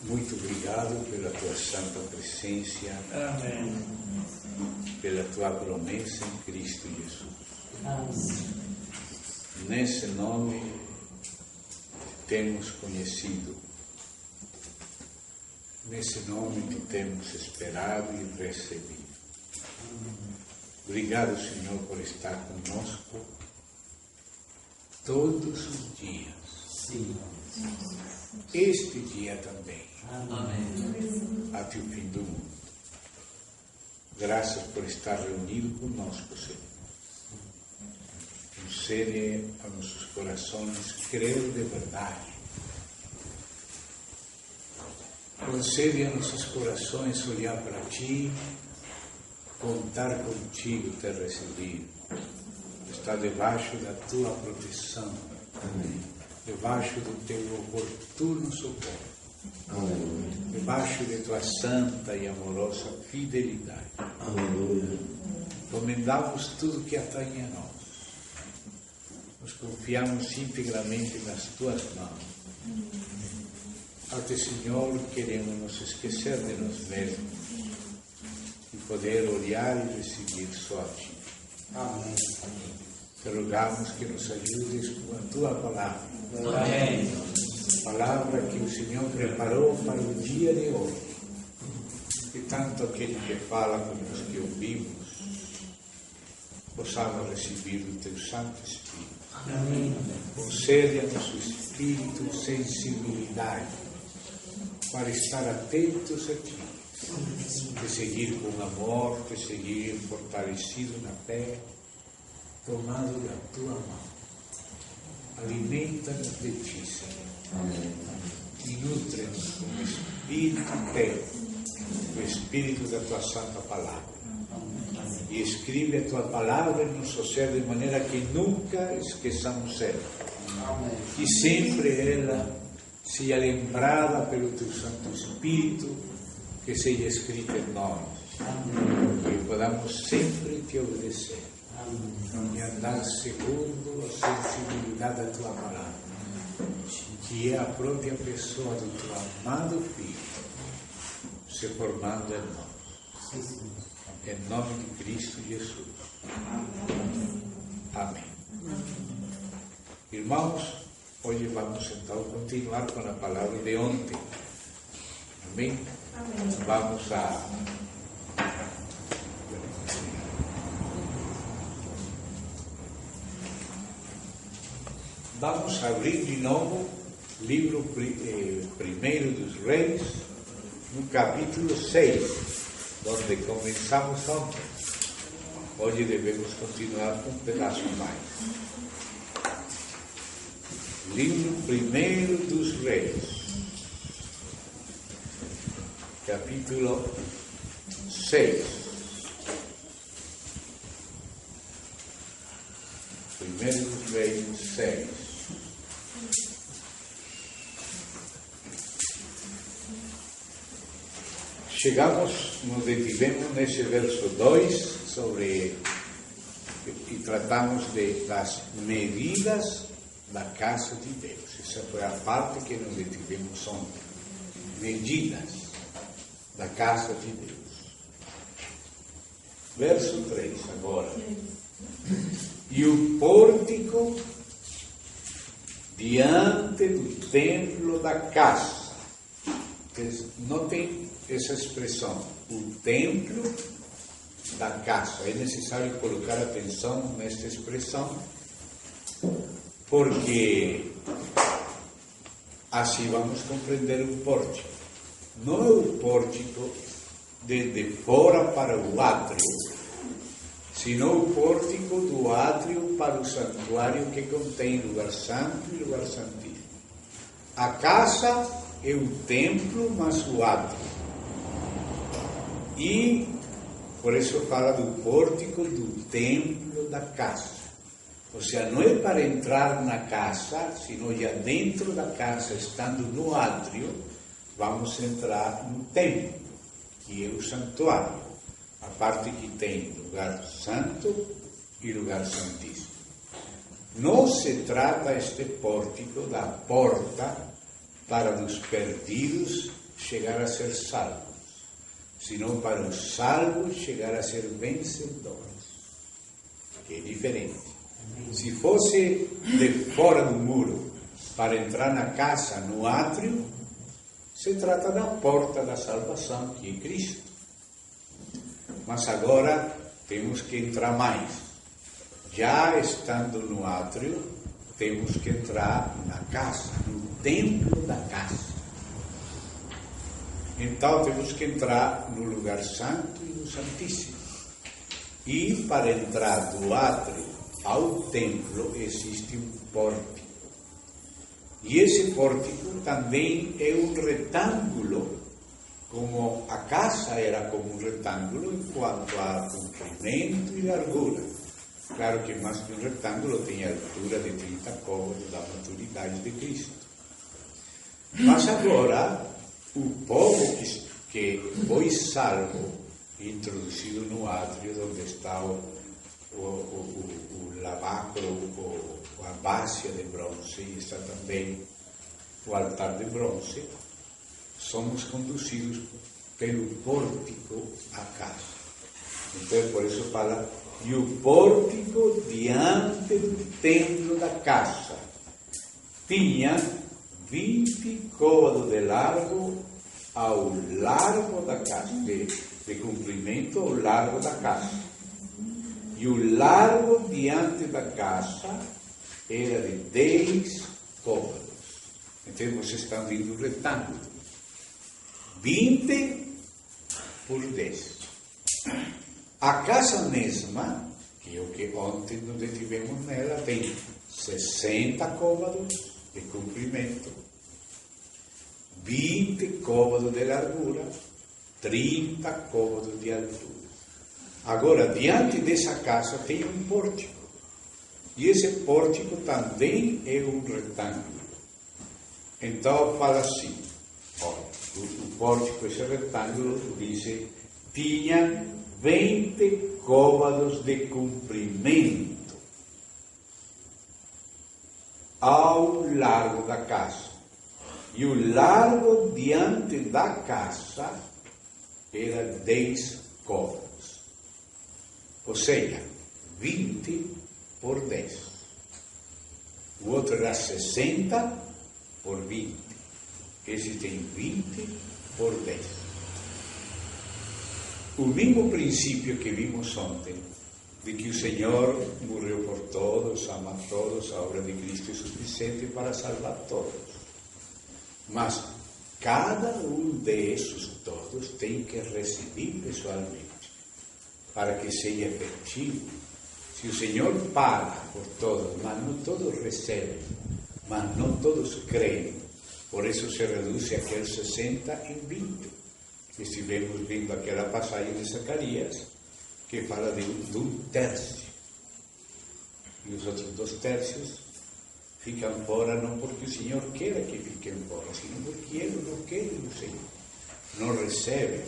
Muito obrigado pela tua santa presença. Amém. Pela tua promessa em Cristo Jesus. Amém. Nesse nome temos conhecido, nesse nome que temos esperado e recebido. Obrigado, Senhor, por estar conosco todos os dias. Sim. Este dia também, Amém. até o fim do mundo. Graças por estar reunido conosco, Senhor. Concede a nossos corações crer de verdade. Concede a nossos corações olhar para Ti, contar contigo, te receber. Estar debaixo da Tua proteção. Amém. Debaixo do Teu oportuno socorro. Aleluia. Debaixo de Tua santa e amorosa fidelidade. Aleluia. Encomendamos tudo que atañe a nós. Nos confiamos integralmente nas Tuas mãos. Até, Senhor, queremos nos esquecer de nós mesmos e poder olhar e receber só a Ti. Amém. Te rogamos que nos ajudes com a Tua palavra. Amém. Palavra que o Senhor preparou para o dia de hoje. E tanto aquele que fala como os que ouvimos possamos receber do Teu Santo Espírito. Amém. Concede a nosso espírito sensibilidade para estar atentos a Ti, te seguir com amor, te seguir fortalecido na fé, tomado da Tua mão. Alimenta-nos de Ti, Senhor. Amém. E nutre-nos com o Espírito Teu, o Espírito da Tua Santa Palavra. E escreve a Tua Palavra em nosso ser de maneira que nunca esqueçamos ela. Amém. Que sempre ela seja lembrada pelo Teu Santo Espírito, que seja escrita em nós. Que podamos sempre Te obedecer. E andar segundo a sensibilidade da Tua Palavra, que é a própria pessoa do Teu amado Filho, se formando em nós. Em nome de Cristo Jesus. Amém. Irmãos, hoje vamos então continuar com a palavra de ontem. Amém? Vamos a... Vamos a abrir de novo o livro primeiro dos Reis, no capítulo 6, onde começamos ontem. Hoje devemos continuar com um pedaço mais. Livro primeiro dos Reis, capítulo 6. Primeiro dos Reis 6. Nos detivemos nesse verso 2 e tratamos das medidas da casa de Deus. Essa foi a parte que nos detivemos ontem. Medidas da casa de Deus. Verso 3 agora. E o pórtico diante do templo da casa. Notem essa expressão, o templo da casa. É necessário colocar atenção nesta expressão, porque assim vamos compreender o pórtico. Não é o pórtico de fora para o átrio, sino o pórtico do átrio para o santuário que contém lugar santo e lugar santíssimo. A casa é o templo, mas o átrio. E por isso fala do pórtico do templo da casa. Ou seja, não é para entrar na casa, sino já dentro da casa, estando no átrio, vamos entrar no templo, que é o santuário. A parte que tem lugar santo e lugar santíssimo. Não se trata este pórtico da porta para os perdidos chegar a ser salvos, senão para os salvos chegar a ser vencedores, que é diferente. Se fosse de fora do muro, para entrar na casa, no átrio, se trata da porta da salvação, que é Cristo. Mas agora temos que entrar mais. Já estando no átrio, temos que entrar na casa, no templo da casa. Então temos que entrar no lugar santo e no santíssimo. E para entrar do átrio ao templo existe um pórtico. E esse pórtico também é um retângulo, como a casa era como um retângulo em quanto a comprimento e largura. Claro que mais que um retângulo tem a altura de 30 côvados da maturidade de Cristo. Mas agora, o povo que foi salvo, introduzido no átrio, onde está o lavacro, a base de bronze, e está também o altar de bronze, somos conduzidos pelo pórtico à casa. Então, por isso fala, e o pórtico diante do templo da casa tinha 20 côvados de largo ao largo da casa, de comprimento ao largo da casa. E o largo diante da casa era de 10 côvados. Então vocês estão vendo o retângulo. 20 por 10. A casa mesma, que é o que ontem nos detivemos nela, tem 60 côvados de comprimento, 20 côvados de largura, 30 côvados de altura. Agora, diante dessa casa tem um pórtico. E esse pórtico também é um retângulo. Então, fala assim, olha, o pórtico, esse retângulo, diz, tinha 20 côvados de comprimento ao largo da casa. E o largo diante da casa era 10 côvados. Ou seja, 20 por 10. O outro era 60 por 20. Esse tem 20 por 10. O mesmo princípio que vimos ontem, de que o Senhor morreu por todos, ama a todos, a obra de Cristo é suficiente para salvar todos. Mas cada um desses todos tem que receber pessoalmente, para que seja efetivo. Se o Senhor paga por todos, mas não todos recebem, mas não todos creem, por isso se reduz aqueles 60 em 20. Estivemos vendo aquela passagem de Zacarias, que fala de um terço. E os outros 2 terços ficam fora, não porque o Senhor queira que fiquem fora, senão porque eles não querem o Senhor. Não recebem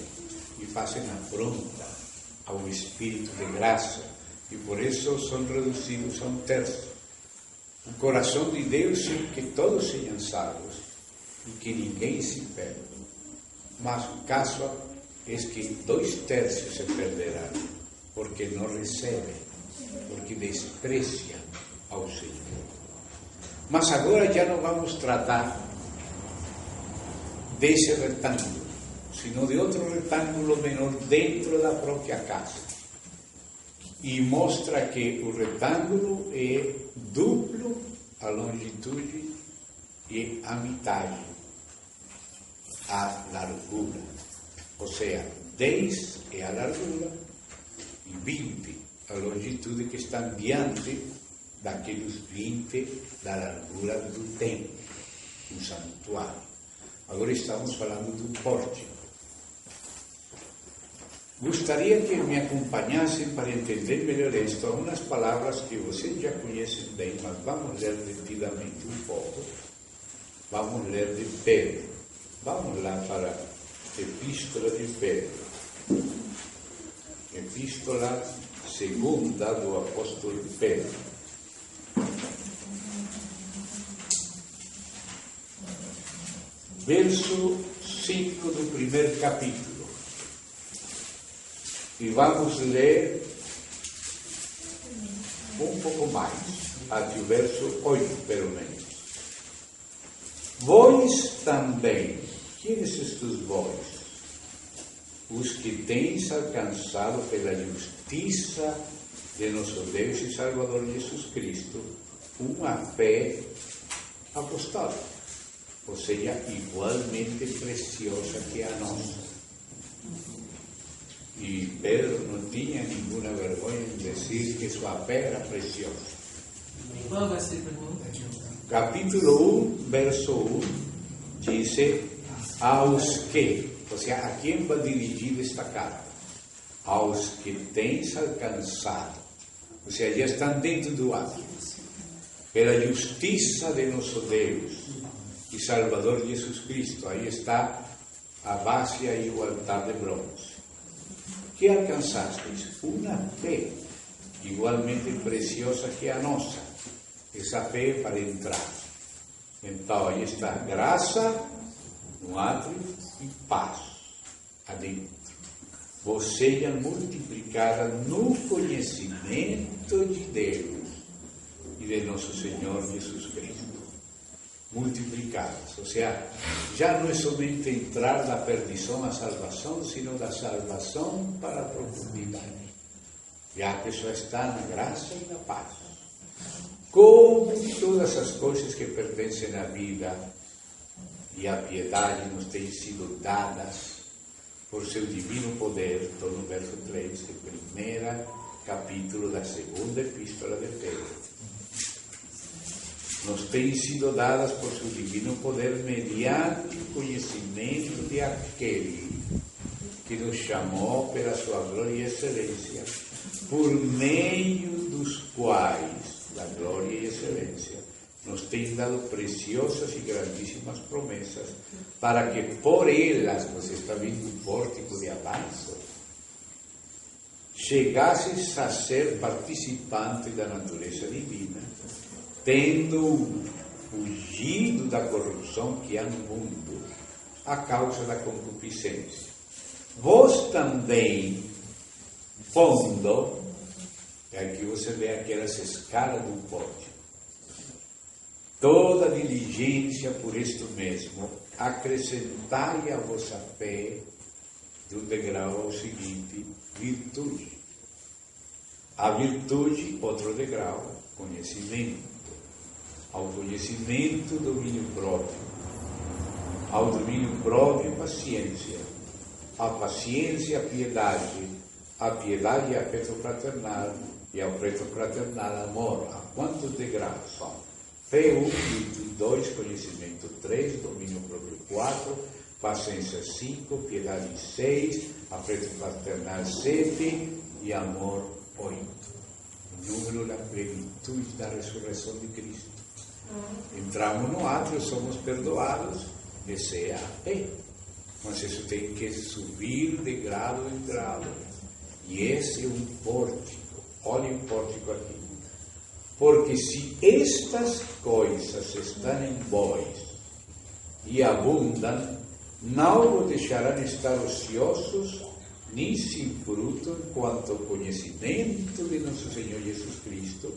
e fazem afronta ao Espírito de graça, e por isso são reduzidos a um terço. O coração de Deus é que todos sejam salvos e que ninguém se perca. Mas o caso é que 2 terços se perderão, porque não recebem, porque despreciam ao Senhor. Mas agora já não vamos tratar desse retângulo, sino de outro retângulo menor dentro da própria casa. E mostra que o retângulo é duplo a longitude e a metade a largura. Ou seja, 10 é a largura e 20 a longitude, que estão diante daqueles 20 da largura do templo, do santuário. Agora estamos falando do pórtico. Gostaria que me acompanhassem para entender melhor isto. Algumas palavras que vocês já conhecem bem, mas vamos ler detidamente um pouco. Vamos ler de Pedro. Vamos lá para a Epístola de Pedro. Epístola segunda do apóstolo Pedro. Verso 5 do primeiro capítulo. E vamos ler um pouco mais, até o verso 8, pelo menos. Vós também, queres estes vós? Os que tens alcançado pela justiça de nosso Deus e Salvador Jesus Cristo, uma fé apostólica, ou seja, igualmente preciosa que a nossa. E Pedro não tinha nenhuma vergonha em dizer que sua fé era preciosa. Qual vai ser a pergunta? Capítulo 1, verso 1, diz: aos que, ou seja, a quem vai dirigir esta carta? Aos que tens alcançado, ou seja, já estão dentro do átrio, pela justiça de nosso Deus e Salvador Jesus Cristo. Aí está a base e o altar de bronze. Que alcançastes? Uma fé igualmente preciosa que a nossa. Essa fé é para entrar. Então, aí está graça no átrio e paz adentro. Vos seja multiplicada no conhecimento de Deus e de nosso Senhor Jesus Cristo. Multiplicadas, ou seja, já não é somente entrar da perdição à salvação, sino da salvação para a profundidade. Já a pessoa está na graça e na paz. Como todas as coisas que pertencem à vida e à piedade nos têm sido dadas por seu divino poder, estou no verso 3, do primeiro capítulo da segunda epístola de Pedro. Nos têm sido dadas por seu divino poder mediante o conhecimento de aquele que nos chamou pela sua glória e excelência, por meio dos quais, da glória e excelência, nos tem dado preciosas e grandíssimas promessas, para que por elas, você está vendo um pórtico de avanço, chegasses a ser participante da natureza divina, tendo fugido da corrupção que há no mundo, a causa da concupiscência. Vós também, pondo, aqui você vê aquelas escalas do pórtico, toda diligência por isto mesmo, acrescentai a vossa fé, de um degrau ao seguinte, virtude. A virtude, outro degrau, conhecimento. Ao conhecimento, domínio próprio. Ao domínio próprio, paciência. A paciência, a piedade. A piedade, afeto fraternal. E ao afeto fraternal, amor. A quantos degraus são? Fé 1, virtude 2, conhecimento 3, domínio próprio 4, paciência 5, piedade 6, afeto fraternal 7 e amor 8. O número da plenitude da ressurreição de Cristo. Entramos no átrio, somos perdoados, essa é a fé. Mas isso tem que subir de grau em grau. E esse é um pórtico. Olha o pórtico aqui. Porque se estas coisas estão em vós e abundam, não vos deixarão estar ociosos, nem sem fruto quanto ao conhecimento de nosso Senhor Jesus Cristo.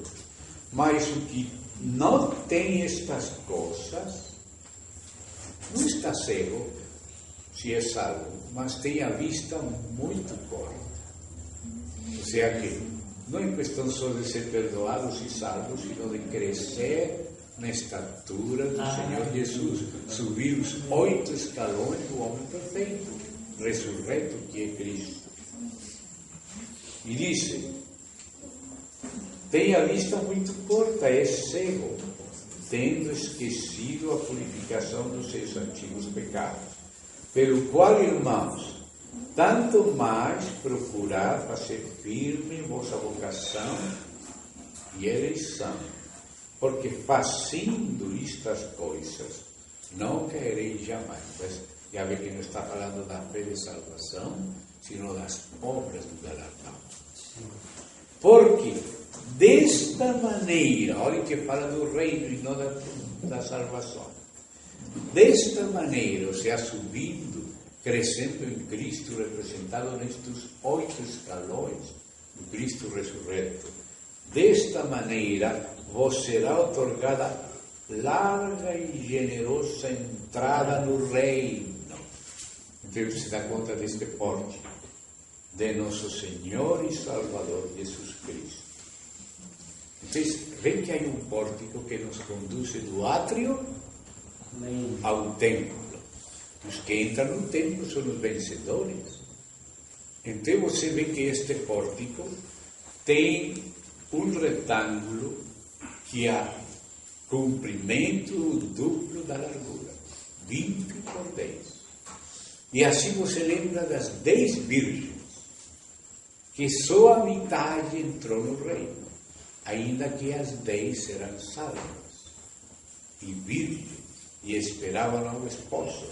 Mas o que não tem estas coisas, não está cego, se é salvo, mas tem a vista muito corta. Ou seja que não é questão só de ser perdoados e salvos, sino de crescer na estatura do Senhor Jesus, subir os 8 escalões do homem perfeito, ressurreto que é Cristo. E diz: tem a vista muito corta, é cego, tendo esquecido a purificação dos seus antigos pecados. Pelo qual, irmãos, tanto mais procurar fazer firme vossa vocação e eleição, porque fazendo estas coisas, não cairei jamais. Mas já vê que não está falando da fé de salvação, sino das obras do galardão. Porque desta maneira, olha que fala do reino e não da salvação. Desta maneira, ou seja, subindo, crescendo em Cristo, representado nestes 8 escalões do Cristo ressurreto. Desta maneira, vos será otorgada larga e generosa entrada no reino. Então, você dá conta deste pórtico de nosso Senhor e Salvador Jesus Cristo. Então, vem que há um pórtico que nos conduz do átrio ao templo. Os que entram no templo são os vencedores. Então, você vê que este pórtico tem um retângulo que há comprimento duplo da largura, 20 por 10. E assim você lembra das 10 virgens, que só a metade entrou no reino, ainda que as 10 eram salvas e virgens, e esperavam ao esposo,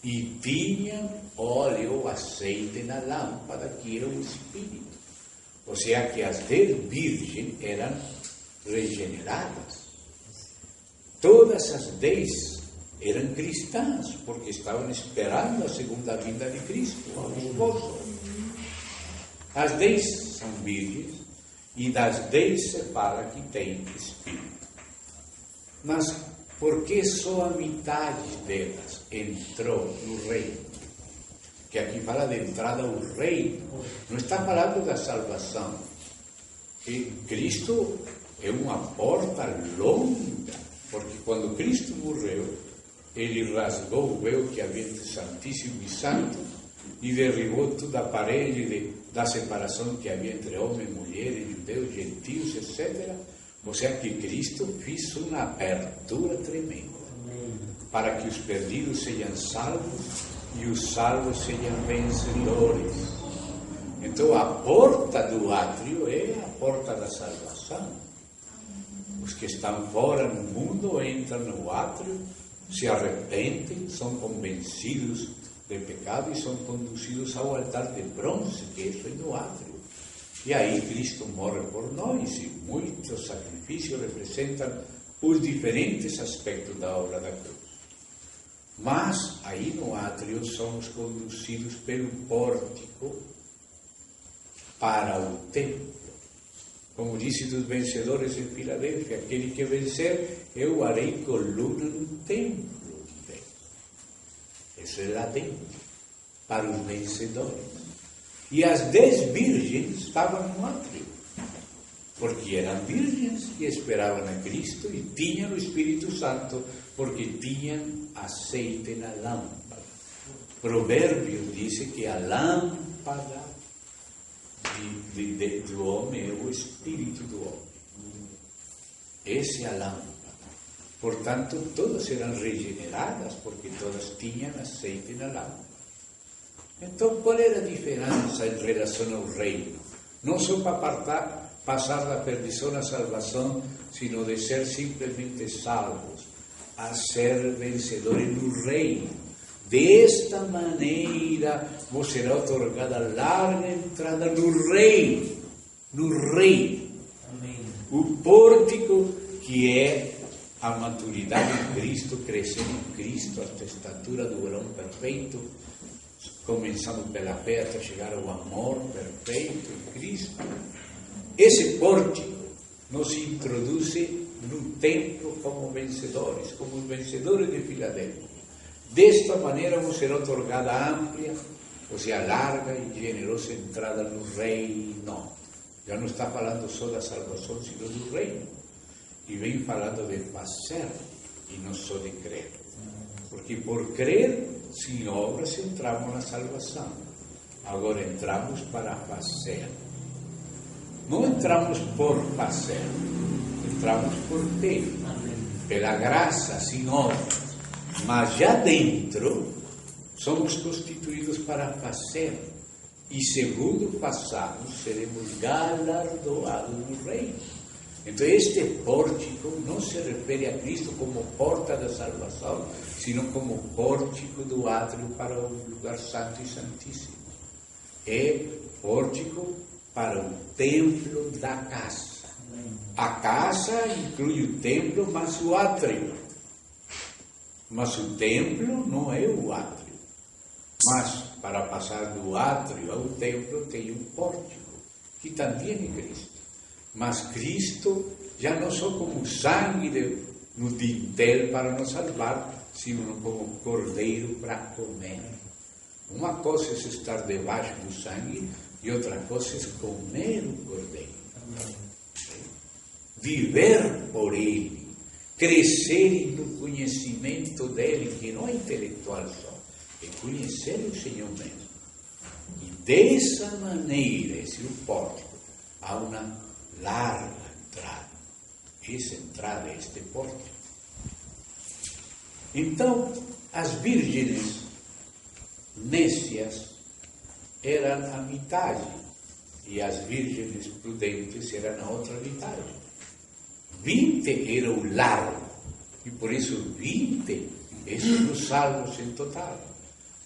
e tinham óleo, azeite na lâmpada, que era o Espírito. Ou seja, que as 10 virgens eram regeneradas. Todas as 10 eram cristãs, porque estavam esperando a segunda vinda de Cristo, ao esposo. As 10 são virgens, e das 10 se fala que tem Espírito. Mas por que só a metade delas entrou no reino? Que aqui fala de entrada ao reino, não está falando da salvação. E Cristo é uma porta longa, porque quando Cristo morreu, ele rasgou o véu que havia entre Santíssimo e Santo e derribou toda a parede da separação que havia entre homens, mulheres, judeus, gentios, etc. Ou seja, que Cristo fez uma abertura tremenda para que os perdidos sejam salvos e os salvos sejam vencedores. Então, a porta do átrio é a porta da salvação. Os que estão fora no mundo entram no átrio, se arrependem, são convencidos de pecado e são conduzidos ao altar de bronze, que é no átrio. E aí Cristo morre por nós, e muitos sacrifícios representam os diferentes aspectos da obra da cruz. Mas aí no átrio somos conduzidos pelo pórtico para o templo. Como disse dos vencedores em Filadélfia, aquele que vencer, eu harei coluna no templo de Deus. Isso é lá dentro, para os vencedores. E as 10 virgens estavam no átrio, porque eram virgens que esperavam a Cristo e tinham o Espírito Santo, porque tinham azeite na lâmpada. Provérbios diz que a lâmpada do homem é o Espírito do homem. Essa é a lâmpada. Portanto, todas eram regeneradas, porque todas tinham azeite na lâmpada. Então, qual era a diferença em relação ao reino? Não só para passar da perdição à salvação, sino de ser simplesmente salvos, a ser vencedores no reino. Desta maneira, vos será otorgada larga entrada no reino. No reino. Amém. O pórtico que é a maturidade em Cristo, crescer em Cristo, até a estatura do varão perfeito, começando pela fé até chegar ao amor perfeito em Cristo. Esse pórtico nos introduz no templo como vencedores, como os vencedores de Filadélfia. Desta maneira vos será otorgada ampla, ou seja, larga e generosa entrada no reino. Já não está falando só da salvação, sino do reino. E vem falando de fazer, e não só de crer. Porque por crer, sem obras, entramos na salvação. Agora entramos para fazer. Não entramos por fazer, entramos por ter, pela graça, sem obras. Mas já dentro, somos constituídos para fazer. E segundo passamos, seremos galardoados no reino. Então, este pórtico não se refere a Cristo como porta da salvação, sino como pórtico do átrio para o lugar santo e santíssimo. É pórtico para o templo da casa. A casa inclui o templo, mas o átrio. Mas o templo não é o átrio. Mas para passar do átrio ao templo tem um pórtico, que também é Cristo. Mas Cristo já não só como sangue no dintel para nos salvar, sino como cordeiro para comer. Uma coisa é estar debaixo do sangue e outra coisa é comer o cordeiro. Viver por ele, crescer no conhecimento dele, que não é intelectual só, é conhecer o Senhor mesmo. E dessa maneira, esse é o pórtico, há uma larga entrada. Essa entrada é este pórtico. Então, as virgens nécias eram a metade e as virgens prudentes eram a outra metade. 20 era o largo e por isso 20 é os salvos em total.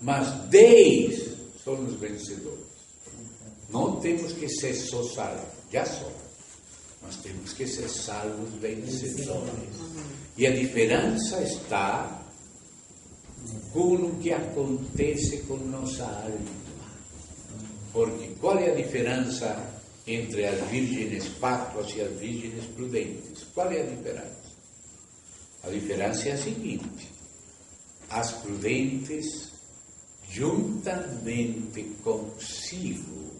Mas 10 são os vencedores. Não temos que ser só salvos, já somos, mas temos que ser salvos vencedores. E a diferença está com o que acontece com nossa alma. Porque qual é a diferença entre as virgens fátuas e as virgens prudentes? Qual é a diferença? A diferença é a seguinte: as prudentes, juntamente consigo,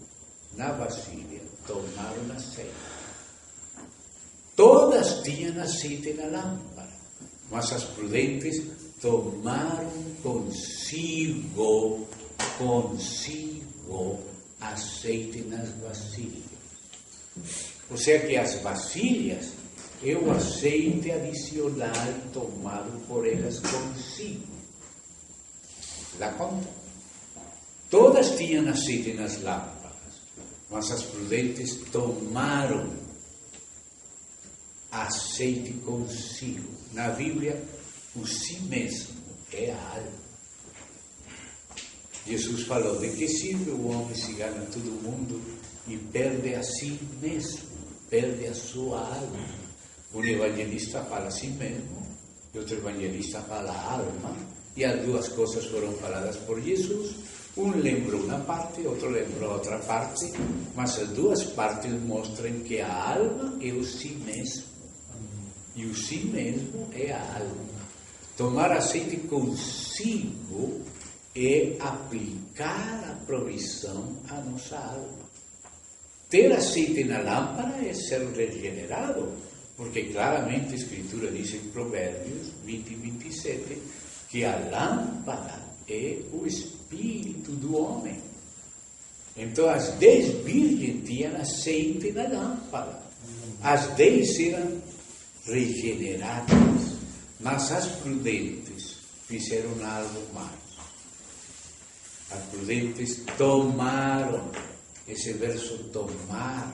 na vasilha, tomaram azeite. Todas tinham azeite na lâmpada, mas as prudentes tomaram consigo azeite nas vasilhas. Ou seja que as vasilhas é o azeite adicional tomado por elas consigo. Dá conta? Todas tinham azeite nas lâmpadas, mas as prudentes tomaram azeite consigo. Na Bíblia, o si mesmo é a alma. Jesus falou: de que serve o homem se ganha todo o mundo e perde a si mesmo, perde a sua alma? Um evangelista fala a si mesmo e outro evangelista fala a alma, e as duas coisas foram faladas por Jesus. Um lembrou uma parte, outro lembrou outra parte, mas as duas partes mostram que a alma é o si mesmo e o si mesmo é a alma. Tomar azeite consigo é aplicar a provisão à nossa alma. Ter azeite na lâmpada é ser regenerado, porque claramente a Escritura diz em Provérbios 20 e 27 que a lâmpada é o espírito do homem. Então as 10 virgens tinham azeite na lâmpada. As 10 eram regeneradas, mas as prudentes fizeram algo mais. As prudentes tomaram. Esse verso tomar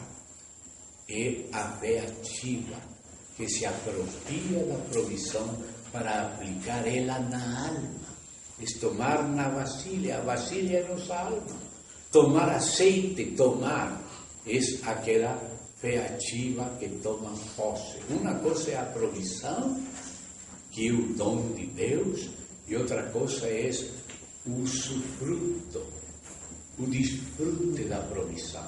é a fé ativa, que se apropria da provisão para aplicar ela na alma. É tomar na vasilha, a vasilha é nossa alma. Tomar azeite, tomar, é aquela fé ativa que toma posse. Uma coisa é a provisão, que é o dom de Deus, e outra coisa é o usufruto, o desfrute da provisão.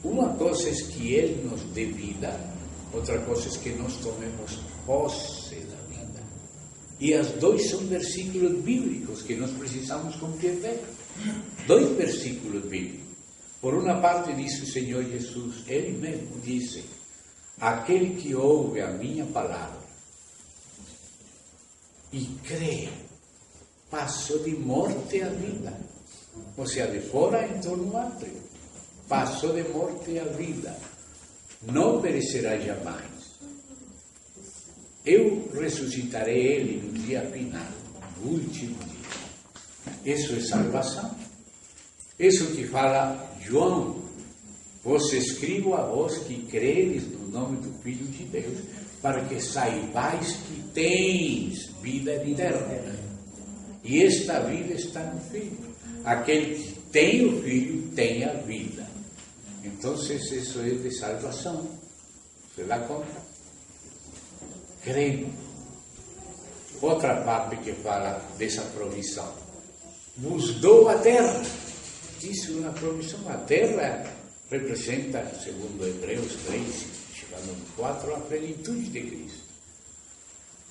Uma coisa é que Ele nos dê vida, outra coisa é que nós tomemos posse da vida. E as dois são versículos bíblicos que nós precisamos compreender. 2 versículos bíblicos. Por uma parte diz o Senhor Jesus, Ele mesmo disse: aquele que ouve a minha palavra e crê, passou de morte à vida. Ou seja, de fora entrou no átrio. Passou de morte à vida. Não perecerá jamais. Eu ressuscitarei ele no dia final, no último dia. Isso é salvação. Isso que fala João: vos escrevo a vós que credes no nome do Filho de Deus, para que saibais que tens vida eterna. E esta vida está no Filho. Aquele que tem o Filho tem a vida. Então, isso é de salvação. ¿Se dá conta? Cremos. outra parte que fala dessa provisão. Vos dou a terra. Isso é uma provisão. A terra representa, segundo Hebreus 3, chegando no 4, a plenitude de Cristo.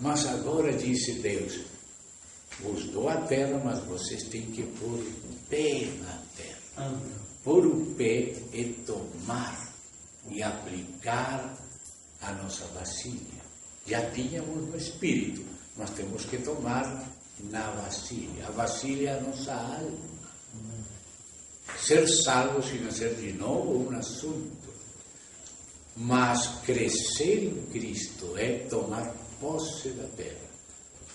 Mas agora disse Deus, vos dou a terra, mas vocês têm que pôr o pé na terra. Pôr o pé é tomar e aplicar a nossa vasilha. Já tínhamos no Espírito, mas temos que tomar na vasilha. A vasilha é a nossa alma. Ser salvos e nascer de novo é um assunto. Mas crescer em Cristo é tomar posse da terra.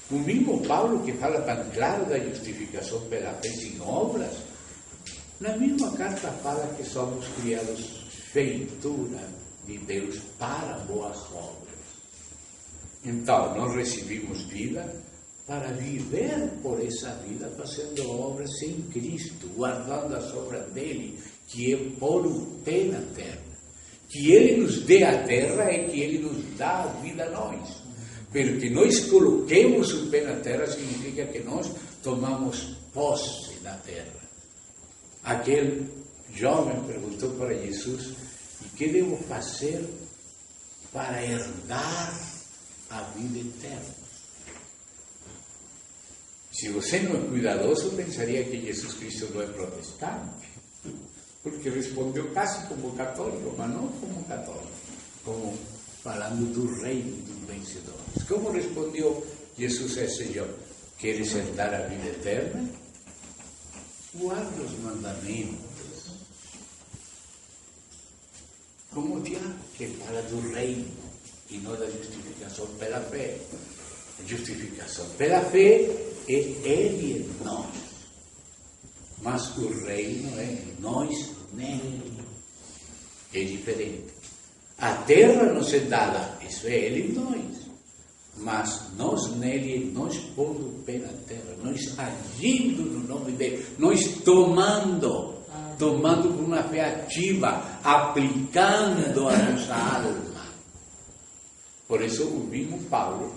O mesmo Paulo que fala tão claro da justificação pela fé sem obras, na mesma carta fala que somos criados feitura de Deus para boas obras. Então, nós recebemos vida para viver por essa vida, fazendo obras em Cristo, guardando as obras dele, que é pôr o pé na terra. Que ele nos dê a terra é que ele nos dá a vida a nós. Pero que nós coloquemos o pé na terra significa que nós tomamos posse da terra. Aquele jovem perguntou para Jesus, e que devo fazer para herdar a vida eterna? Se você não é cuidadoso, pensaria que Jesus Cristo não é protestante, porque respondeu quase como católico, mas não como católico, como falando do reino dos vencedores. Como respondeu Jesus a esse jovem? Queres herdar a vida eterna? Guarda os mandamentos. Como Tiago, que fala do reino e não da justificação pela fé. A justificação pela fé é ele em nós, mas o reino é nós nele. É diferente. A terra nos é dada, isso é ele em nós, mas nós nele, nós pondo o pé na terra, nós agindo no nome dele, nós tomando com uma fé ativa, aplicando a nossa alma. Por isso o mesmo Paulo,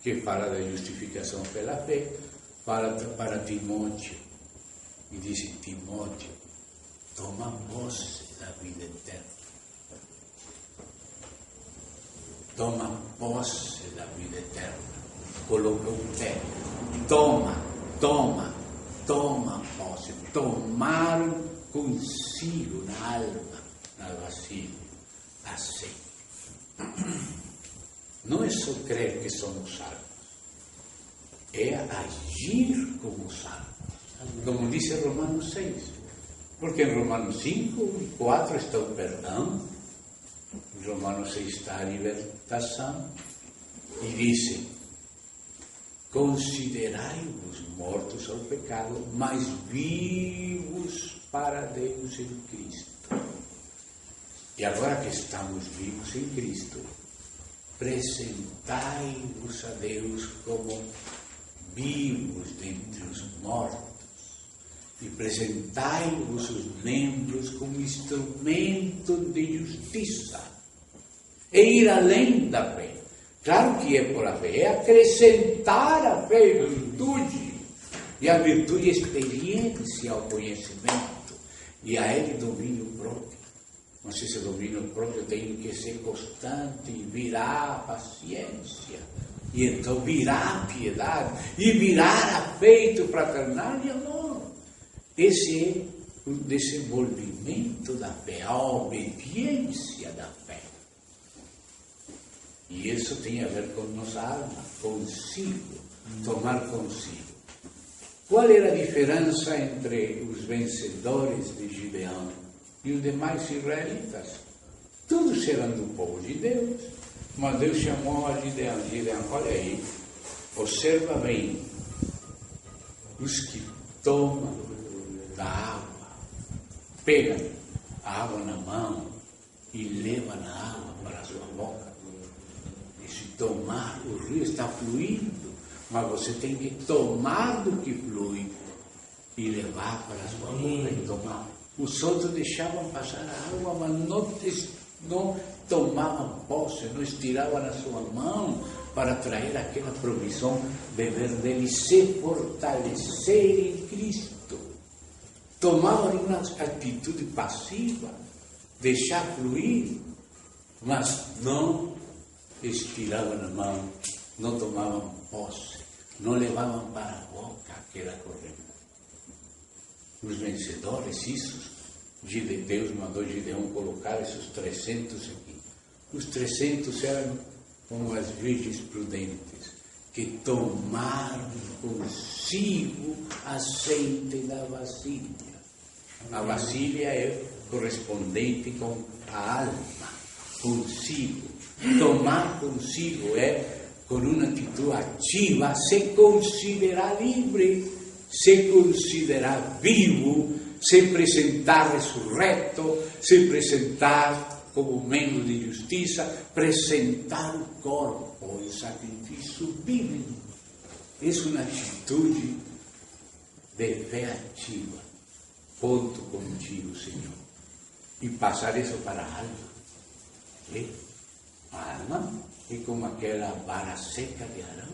que fala da justificação pela fé, fala para Timóteo, e diz: Timóteo, toma posse da vida eterna. Toma posse da vida eterna. Coloca o pé. Toma posse. Tomaram consigo na alma, na vasilha. Assim. Não é só crer que somos salvos, é agir como salvos. Como diz Romanos 6. Porque em Romanos 5 e 4 está o perdão, em Romanos 6 está a libertação, e diz: considerai-vos mortos ao pecado, mas vivos para Deus em Cristo. E agora que estamos vivos em Cristo, apresentai-vos a Deus como vivos dentre os mortos, e apresentai-vos os membros como instrumento de justiça, e ir além da fé. Claro que é por a fé, é acrescentar a fé a virtude, e a virtude é experiência ao conhecimento, e a ele domínio próprio. Mas esse domínio próprio tem que ser constante, e virá a paciência, e então virá a piedade, e virá afeto fraternal e amor. Esse é o desenvolvimento da fé, a obediência da fé. E isso tem a ver com nossa alma, consigo, tomar consigo. Qual era a diferença entre os vencedores de Gibeão e os demais israelitas? Todos eram do povo de Deus, mas Deus chamou a Gideão. Gideão, olha aí, observa bem, os que tomam da água, pegam a água na mão e levam a água para a sua boca. E se tomar, o rio está fluindo, mas você tem que tomar do que flui e levar para a sua boca e tomar. Os outros deixavam passar a água, mas não tomavam posse, não estiravam a sua mão para trazer aquela provisão, beber dele, se fortalecer em Cristo. Tomavam uma atitude passiva, deixar fluir, mas não estiravam a mão, não tomavam posse, não levavam para a boca aquela corrente. Os vencedores, Deus mandou Gideão colocar esses 300 aqui. Os 300 eram como as virgens prudentes, que tomaram consigo azeite da vasilha. A vasilha é correspondente com a alma, consigo. Tomar consigo é, com uma atitude ativa, se considerar livre, se considerar vivo, se apresentar ressurreto, se apresentar como membro de justiça, apresentar o corpo em sacrifício vivo. É uma atitude de fé ativa. Conto contigo, Senhor. E passar isso para a alma. A alma é como aquela vara seca de Arão.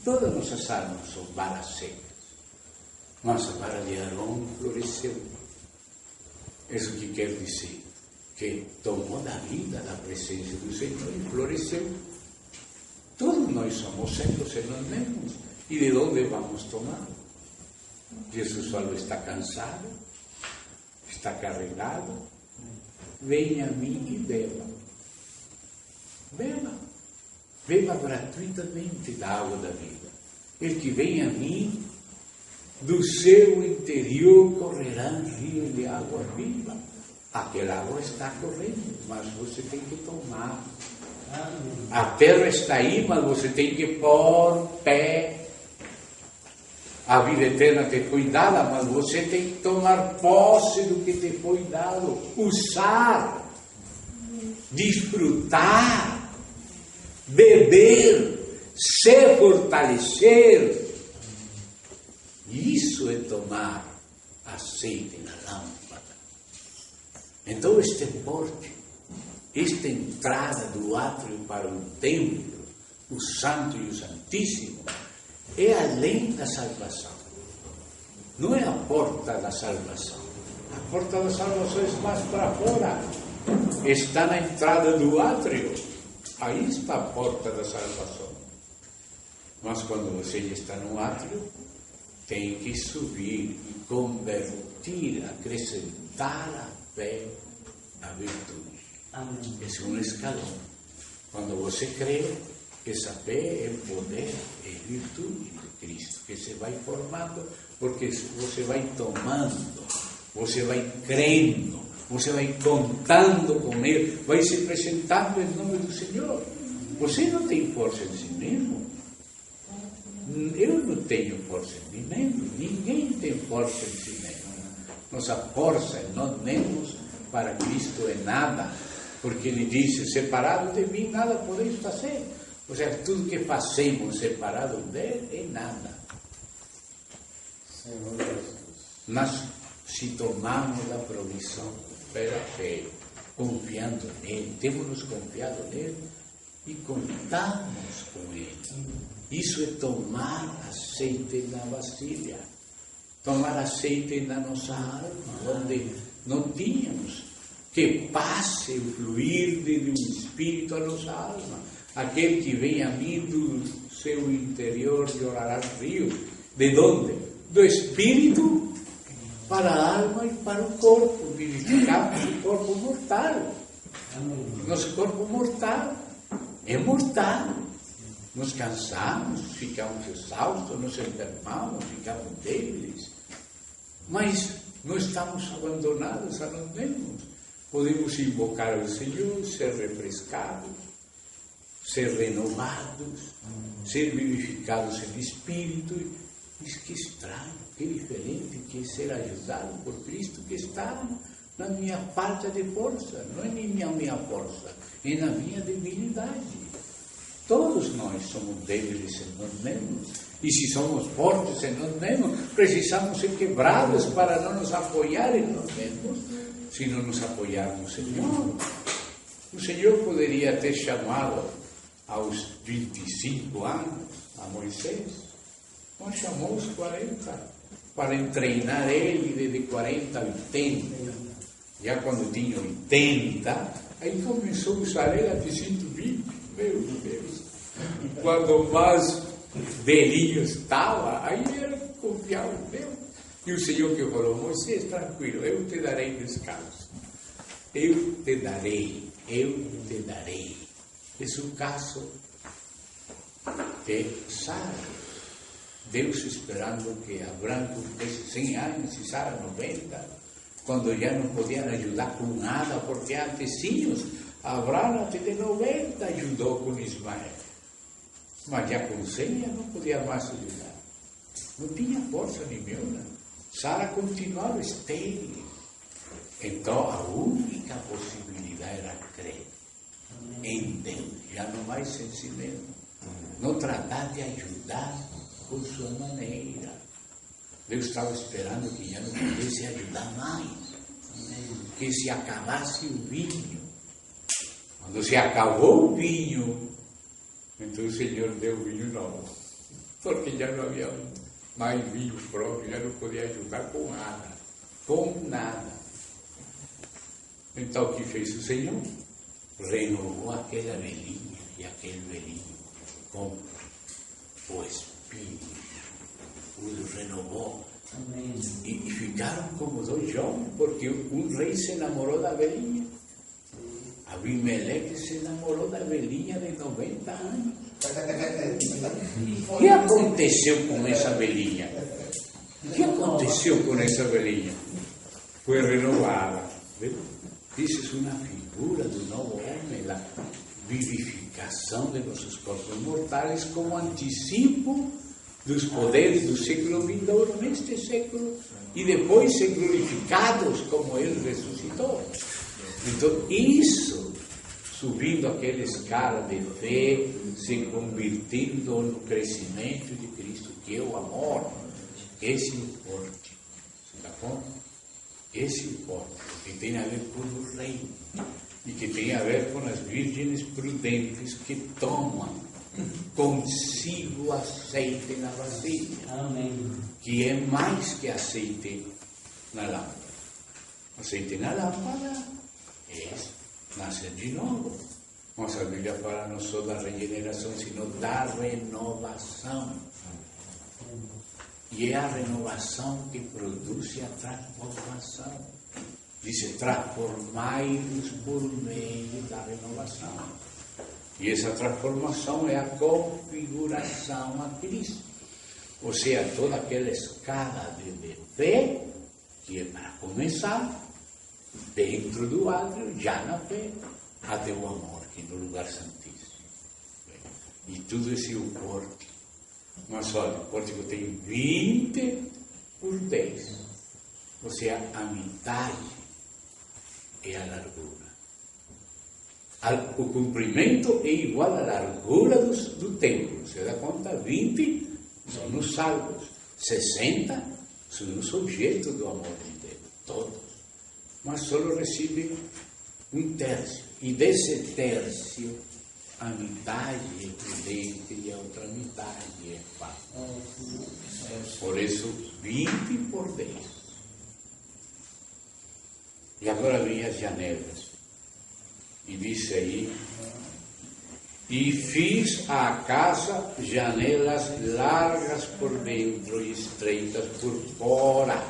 Todas nossas almas são varas secas. Mas a vara de Arão floresceu. Isso que quer dizer que tomou da vida, da presença do Senhor e floresceu. Todos nós somos secos em nós mesmos. E de onde vamos tomar? Jesus falou: está cansado, está carregado, venha a mim e beba. Beba. Beba gratuitamente da água da vida. El que vem a mim, do seu interior correrão rios de água viva. Aquela água está correndo, mas você tem que tomar. A terra está aí, mas você tem que pôr pé. A vida eterna te foi dada, mas você tem que tomar posse do que te foi dado. Usar, desfrutar, beber, se fortalecer. Isso é tomar azeite na lâmpada. Então este porte, esta entrada do átrio para o templo, o Santo e o Santíssimo, é além da salvação. Não é a porta da salvação. A porta da salvação é mais para fora. Está na entrada do átrio. Aí está a porta da salvação. Mas quando você está no átrio, tem que subir e convertir, acrescentar a fé à virtude. Esse é um escalão. Quando você crê, essa fé é poder, é virtude de Cristo, que se vai formando, porque você vai tomando, você vai crendo, você vai contando com Ele, vai se apresentando em nome do Senhor. Você não tem força em si mesmo. Eu não tenho força em mim mesmo. Ninguém tem força em si mesmo. Nossa força em nós mesmos para Cristo é nada, porque Ele disse: separado de mim nada podeis fazer. Ou seja, tudo que fazemos separado dele é nada. Mas se tomamos a provisão pela fé, confiando nele, temos confiado nele e contamos com ele. Isso é tomar azeite na vasilha, tomar azeite na nossa alma, onde não tínhamos, que passe o fluir do Espírito a nossa alma. Aquele que vem a mim do seu interior jorrará rios. De onde? Do Espírito para a alma e para o corpo. Vivificamos o corpo mortal. Nosso corpo mortal é mortal. Nos cansamos, ficamos exaustos, nos enfermamos, ficamos débiles. Mas não estamos abandonados a nós mesmos. Podemos invocar ao Senhor, ser refrescados, ser renovados, ser vivificados em espírito. Mas que estranho, que diferente que é ser ajudado por Cristo, que está na minha falta de força, não é nem na minha força, é na minha debilidade. Todos nós somos débiles em nós mesmos, e se somos fortes em nós mesmos, precisamos ser quebrados para não nos apoiar em nós mesmos, se não nos apoiarmos no Senhor. O Senhor poderia ter chamado aos 25 anos a Moisés, mas chamou os 40 para treinar ele desde 40 a 80. Já quando tinha 80, aí começou a usar ele até 120. Meu Deus! Quando mais velhinho estava, aí ele confiava em Deus. E o Senhor que falou: Moisés, tranquilo, eu te darei descanso. Eu te darei. É o caso de Sara. Deus esperando que Abraão cumprisse 100 anos e Sara 90, quando já não podiam ajudar com nada, porque antecinos, Abraão até de 90 ajudou com Ismael. Mas já com 100 não podia mais ajudar. Não tinha força nenhuma. Sara continuava estéril. Então a única possibilidade era crer em Deus, já não mais em si mesmo. Não tratar de ajudar por sua maneira. Deus estava esperando que já não pudesse ajudar mais, que se acabasse o vinho. Quando se acabou o vinho, então o Senhor deu vinho novo, porque já não havia mais vinho próprio, já não podia ajudar com nada, Então o que fez o Senhor? Renovou aquela velhinha e aquele velhinho com o Espírito, os renovou. Amém. E ficaram como dois jovens, porque um rei se enamorou da velhinha. Abimeleque se enamorou da velhinha de 90 anos. O que aconteceu com essa velhinha? Foi renovada. Isso é uma figura do novo homem, a vivificação de nossos corpos mortais como antecipo dos poderes do século vindouro neste século e depois ser glorificados como Ele ressuscitou. Então, isso, subindo aquela escala de fé, se convertendo no crescimento de Cristo, que é o amor, esse é o forte. Está bom? Esse é o forte, que tem a ver com o reino e que tem a ver com as virgens prudentes que tomam consigo azeite na vasilha. Amém. Que é mais que azeite na lâmpada. Azeite na lâmpada é nascer de novo. Mas a Bíblia fala não só da regeneração, sino da renovação. E é a renovação que produz a transformação. Diz: transformai-vos por meio da renovação. E essa transformação é a configuração a Cristo. Ou seja, toda aquela escala de fé, que é para começar, dentro do átrio, já na fé, até o amor, que é no lugar santíssimo. E tudo esse é o pórtico. Mas olha, o pórtico tem 20 por 10. Ou seja, a metade é a largura. O comprimento é igual à largura do templo. Você dá conta? 20 são os salvos. 60 são os objetos do amor de Deus. Todos. Mas só recebem um terço. E desse terço, a metade é prudente e a outra metade é fácil. Por isso, 20 por 10. E agora vem as janelas. E disse aí: e fiz à casa janelas largas por dentro e estreitas por fora.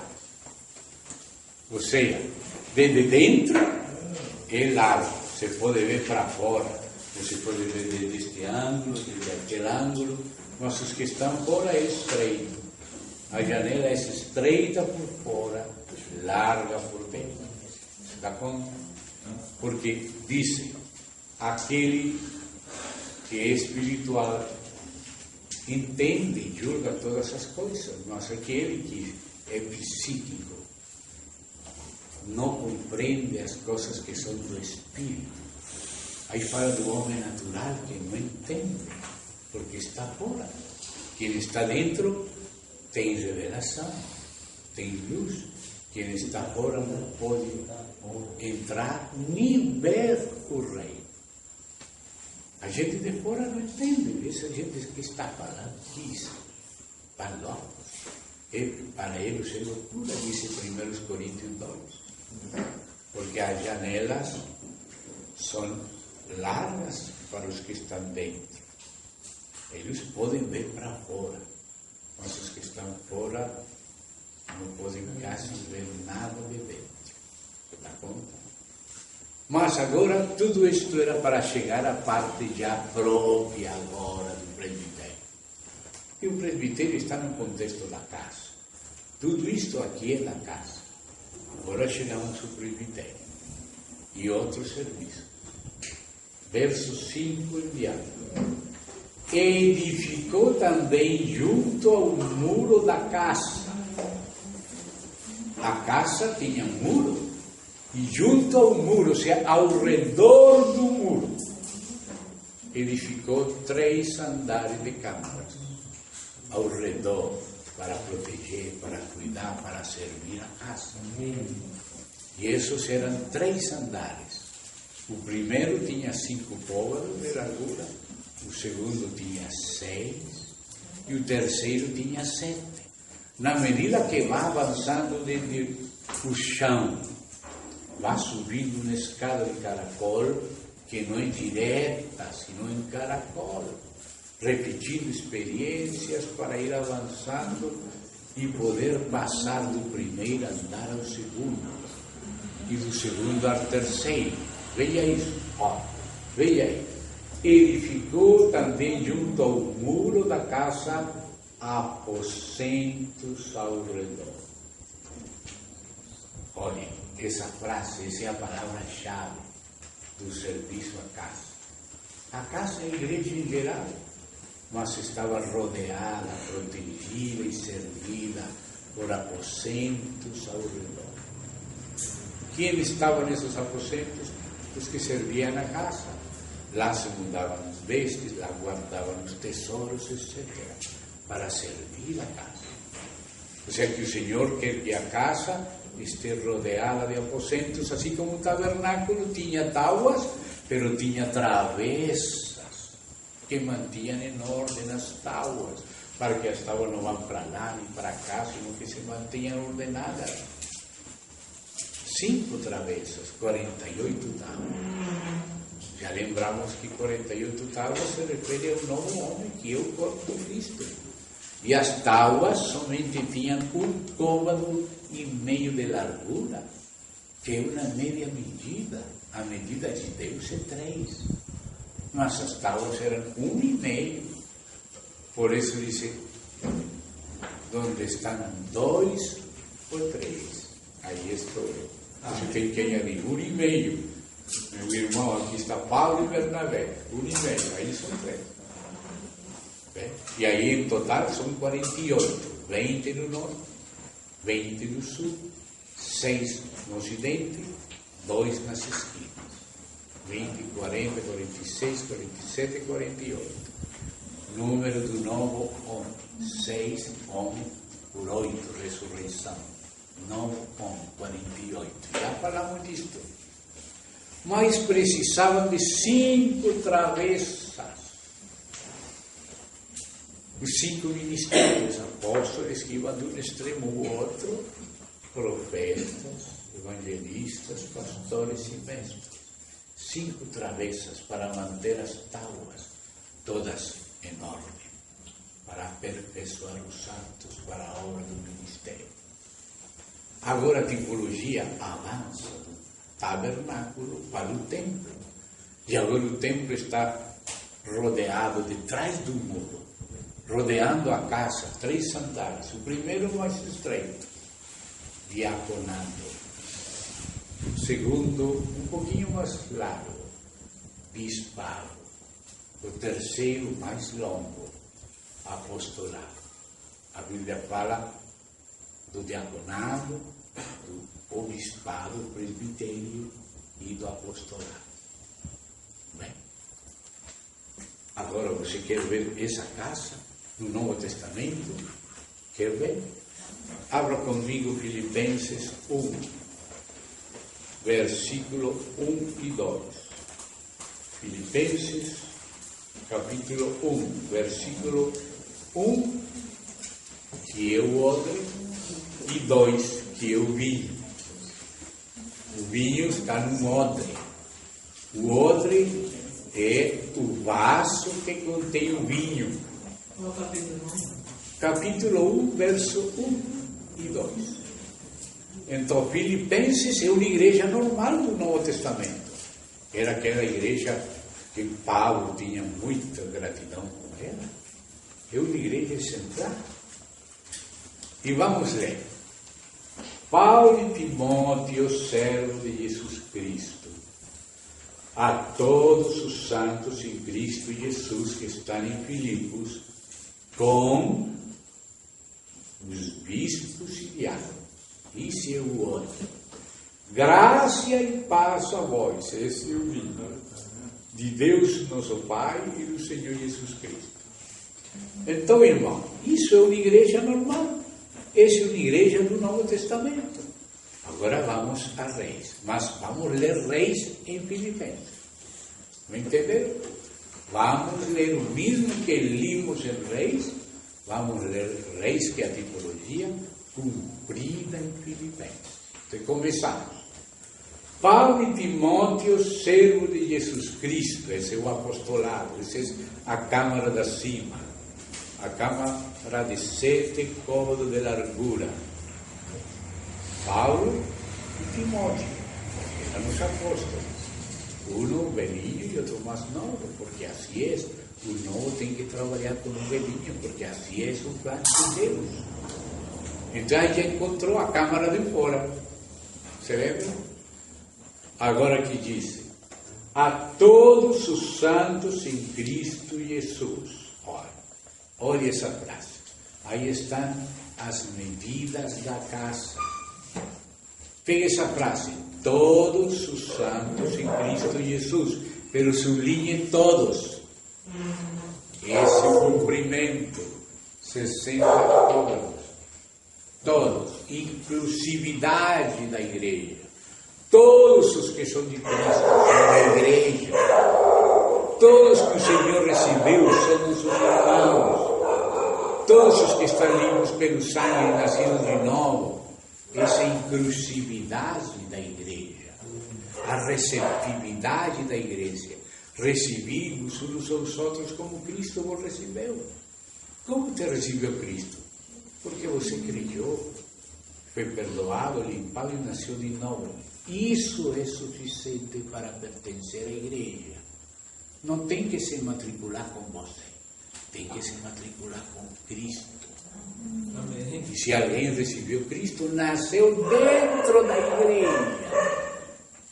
Ou seja, desde dentro é largo, você pode ver para fora. Você pode ver deste ângulo, daquele ângulo, mas os que estão fora é estreito. A janela é estreita por fora, larga por dentro. Você dá conta? Porque dizem, aquele que é espiritual entende e julga todas as coisas, mas aquele que é psíquico não compreende as coisas que são do espírito. Aí fala do homem natural que não entende, porque está fora. Quem está dentro tem revelação, tem luz. Quem está fora não pode entrar nem ver o rei. A gente de fora não entende. Essa gente que está falando, que está louco. Para eles é loucura, diz 1 Coríntios 2. Porque as janelas são largas para os que estão dentro. Eles podem ver para fora, mas os que estão fora não podem quase ver nada de dentro. Dá conta? Mas agora tudo isto era para chegar à parte já própria agora do presbitério. E o presbitério está no contexto da casa. Tudo isto aqui é na casa. Agora chegamos ao presbitério e outro serviço. Verso 5 em diante. Edificou também junto ao muro da casa. A casa tinha um muro. E junto ao muro, ou seja, ao redor do muro, edificou 3 andares de câmaras. Ao redor, para proteger, para cuidar, para servir a casa. E esses eram 3 andares. O primeiro tinha 5 côvados de largura, o segundo tinha 6 e o terceiro tinha 7. Na medida que vai avançando desde o chão, vai subindo uma escada de caracol, que não é direta, senão em caracol, repetindo experiências para ir avançando e poder passar do primeiro andar ao segundo, e do segundo ao terceiro. Veja isso, veja aí. Edificou também junto ao muro da casa aposentos ao redor. Olhem, essa frase, essa é a palavra-chave do serviço à casa. A casa é a igreja em geral, mas estava rodeada, protegida e servida por aposentos ao redor. Quem estava nesses aposentos? Os que serviam na casa. Lá se mudavam os vestes, lá guardavam os tesouros, etc., para servir a casa. Ou seja, que o Senhor quer que a casa esteja rodeada de aposentos, assim como o tabernáculo tinha tábuas, pero tinha travessas que mantinham em ordem as tábuas, para que as tábuas não vão para lá nem para cá, sino que se mantenham ordenadas. 5 travessas, 48 tábuas. Já lembramos que 48 tábuas se refere ao novo homem, que é o corpo de Cristo. E as tábuas somente tinham 1,5 côvado de largura, que é uma média medida. A medida de Deus é 3. Mas as tábuas eram 1,5. Por isso diz, onde estão 2 ou 3, aí estou eu. Você tem que añadir 1,5. Meu irmão, aqui está Paulo e Bernabé, 1,5, aí são 3. Bem? E aí em total são 48, 20 no norte, 20 no sul, 6 no ocidente, 2 nas esquinas. 20, 40, 46, 47 e 48. Número do novo homem, 6 homem por 8, ressurreição. Novo homem, 48. Já falamos disto. Mas precisavam de 5 travessas. Os 5 ministérios, apóstolos que iam de um extremo ao outro, profetas, evangelistas, pastores e mestres. 5 travessas para manter as tábuas todas em ordem, para aperfeiçoar os santos para a obra do ministério. Agora a tipologia avança do tabernáculo para o templo. E agora o templo está rodeado de trás do muro, rodeando a casa, 3 andares. O primeiro mais estreito, diaconado. O segundo, um pouquinho mais largo, bispado. O terceiro, mais longo, apostolado. A Bíblia fala do diaconado, do bispado, do presbitério e do apostolado. Bem, agora você quer ver essa casa no Novo Testamento? Quer ver? Abra comigo Filipenses 1, versículo 1 e 2. Filipenses capítulo 1, versículo 1, que é o odre, e 2, que é o vinho. O vinho está num odre. O odre é o vaso que contém o vinho. Qual é o capítulo, irmão? Capítulo 1, verso 1 e 2. Então, Filipenses é uma igreja normal do Novo Testamento. Era aquela igreja que Paulo tinha muita gratidão com ela. É uma igreja exemplar. E vamos ler. Paulo e Timóteo, servo de Jesus Cristo, a todos os santos em Cristo Jesus que estão em Filipos, com os bispos e diáconos. Isso é o outro. Graça e paz a vós, esse é o vinho de Deus nosso Pai e do Senhor Jesus Cristo. Então, irmão, isso é uma igreja normal. Essa é uma igreja do Novo Testamento. Agora vamos a Reis. Mas vamos ler Reis em Filipenses. Não entenderam? Vamos ler o mesmo que limos em Reis. Vamos ler Reis, que é a tipologia cumprida em Filipenses. Então começamos. Paulo e Timóteo, servo de Jesus Cristo. Esse é o apostolado. Essa é a câmara da cima. A câmara de 7 côvados de largura. Paulo e Timóteo, eram os apóstolos. Um velhinho e outro mais novo, porque assim é. O novo tem que trabalhar com o velhinho, porque assim é o plano de Deus. Então a gente encontrou a câmara de fora. Você lembra? Agora que diz: a todos os santos em Cristo Jesus. Olha essa frase. Aí estão as medidas da casa. Pega essa frase. Todos os santos em Cristo Jesus. Pero sublinhe todos. Esse cumprimento. 60 côvados. Todos. Inclusividade da igreja. Todos os que são de Cristo são da igreja. Todos que o Senhor recebeu são os seus irmãos. Todos os que estão limpos pelo sangue e nascidos de novo. Essa inclusividade da igreja. A receptividade da igreja. Recebimos uns aos outros como Cristo vos recebeu. Como te recebeu Cristo? Porque você creu, foi perdoado, limpado e nasceu de novo. Isso é suficiente para pertencer à igreja. Não tem que se matricular com você, tem que se matricular com Cristo. Amém. E se alguém recebeu Cristo, nasceu dentro da igreja.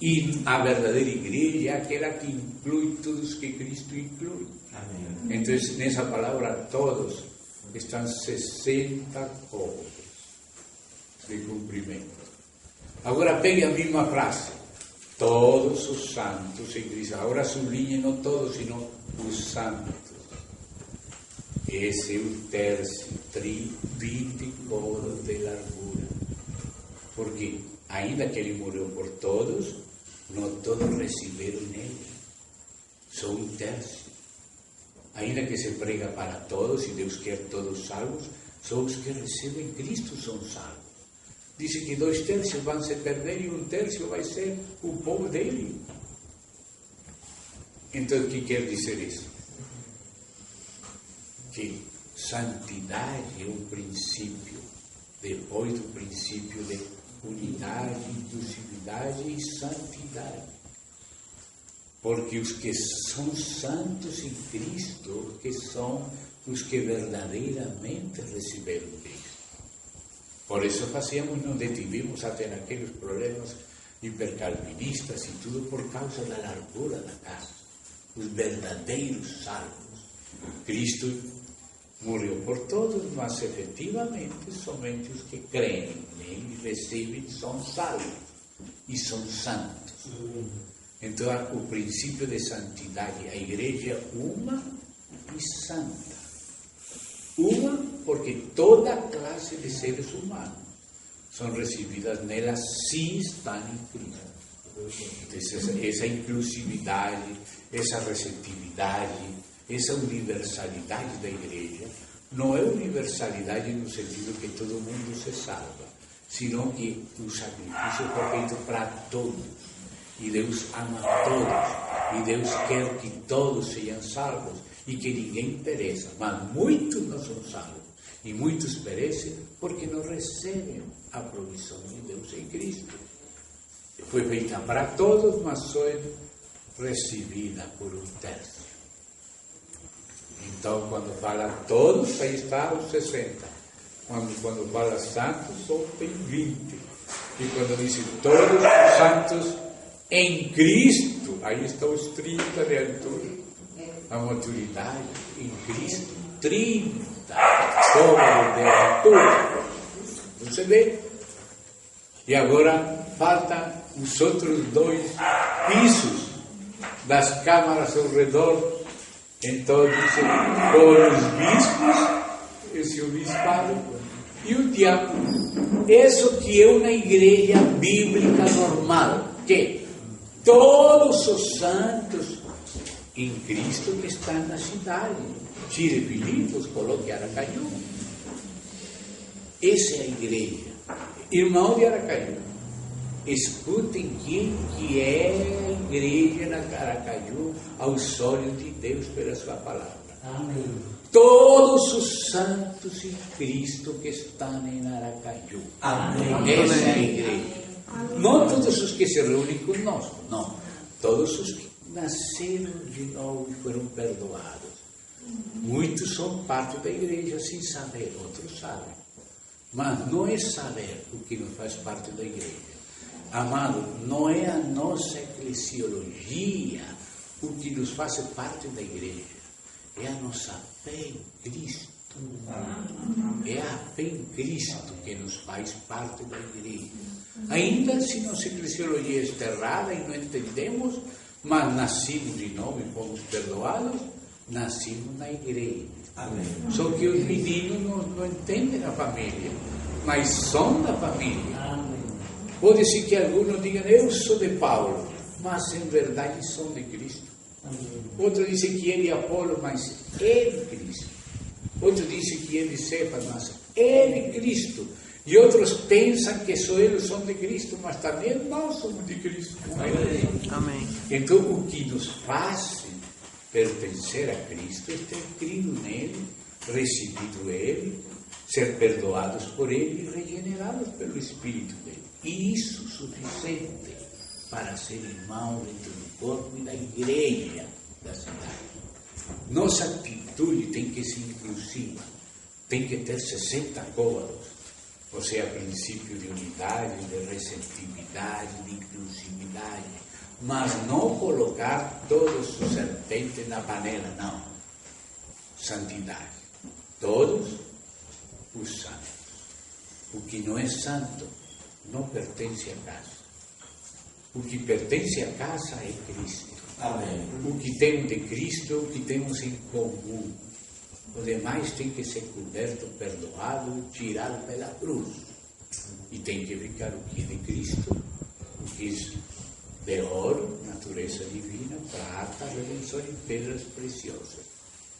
E a verdadeira igreja é aquela que inclui todos que Cristo inclui. Amém. Então, nessa palavra, todos estão 60 côvados de cumprimento. Agora pegue a mesma frase. Todos os santos em Cristo. Agora sublinhe não todos, sino os santos. Esse é o terço, 20 côvados de largura. Porque, ainda que ele morreu por todos, não todos receberam nele. Só um terço. Ainda que se prega para todos, e Deus quer todos salvos, só os que recebem Cristo são salvos. Diz que 2 terços vão se perder e 1 terço vai ser o povo dele. Então, o que quer dizer isso? Que santidade é um princípio, depois do princípio de unidade, inclusividade e santidade. Porque os que são santos em Cristo, que são os que verdadeiramente receberam Cristo. Por isso nos detivemos até naqueles problemas hipercalvinistas e tudo por causa da largura da casa. Os verdadeiros salvos. Cristo morreu por todos, mas efetivamente somente os que creem nele e recebem são salvos e são santos. Então o princípio de santidade, a igreja é uma e santa. Uma, porque toda classe de seres humanos são recebidas nela se estão em Cristo. Então, essa inclusividade, essa receptividade, essa universalidade da igreja não é universalidade no sentido que todo mundo se salva, senão que o sacrifício foi feito para todos. E Deus ama todos. E Deus quer que todos sejam salvos e que ninguém pereça. Mas muitos não são salvos. E muitos perecem porque não recebem a provisão de Deus em Cristo. Foi feita para todos, mas só é recebida por um terço. Então, quando fala todos, aí está os 60. Quando fala santos, só tem 20. E quando diz todos os santos em Cristo, aí estão os 30 de altura. A maturidade em Cristo, 30 sobre de altura. Você vê? E agora faltam os outros 2 pisos das câmaras ao redor. Então, dice, com os bispos, esse obispado, e o diácono. Isso que é uma igreja bíblica normal, que todos os santos em Cristo que estão na cidade. Tire Filipos, coloque Aracaju. Essa é a igreja. Irmão de Aracaju, escutem quem que é a igreja na Aracaju aos olhos de Deus pela sua palavra. Amém. Todos os santos em Cristo que estão em Aracaju. Amém. Essa é a igreja. Não todos os que se reúnem conosco, não. Todos os que nasceram de novo e foram perdoados. Muitos são parte da igreja sem saber, outros sabem. Mas não é saber o que não faz parte da igreja. Amado, não é a nossa eclesiologia o que nos faz parte da igreja. É a nossa fé em Cristo. É a fé em Cristo que nos faz parte da igreja. Ainda se nossa eclesiologia está errada e não entendemos, mas nascimos de novo e fomos perdoados, nascimos na igreja. Amém. Só que os meninos não entendem a família, mas são da família. Amém. Pode ser que alguns digam, eu sou de Paulo, mas em verdade são de Cristo. Amém. Outro diz que é de Apolo, mas é de Cristo. Outro diz que é de Cefas, mas é de Cristo. E outros pensam que só eles são de Cristo, mas também nós somos de Cristo. Amém. Então, o que nos faz pertencer a Cristo é ter crido nele, recebido ele, ser perdoados por ele e regenerados pelo Espírito dele. E isso suficiente para ser irmão dentro do corpo e da igreja da cidade. Nossa atitude tem que ser inclusiva, tem que ter 60 côvados, ou seja, princípio de unidade, de receptividade, de inclusividade, mas não colocar todos os serpentes na panela, não. Santidade. Todos os santos. O que não é santo não pertence à casa. O que pertence à casa é Cristo. Amém. O que temos de Cristo é o que temos em comum. O demais tem que ser coberto, perdoado, tirado pela cruz. E tem que ficar o que é de Cristo, o que é de ouro, natureza divina, prata, redenção e pedras preciosas,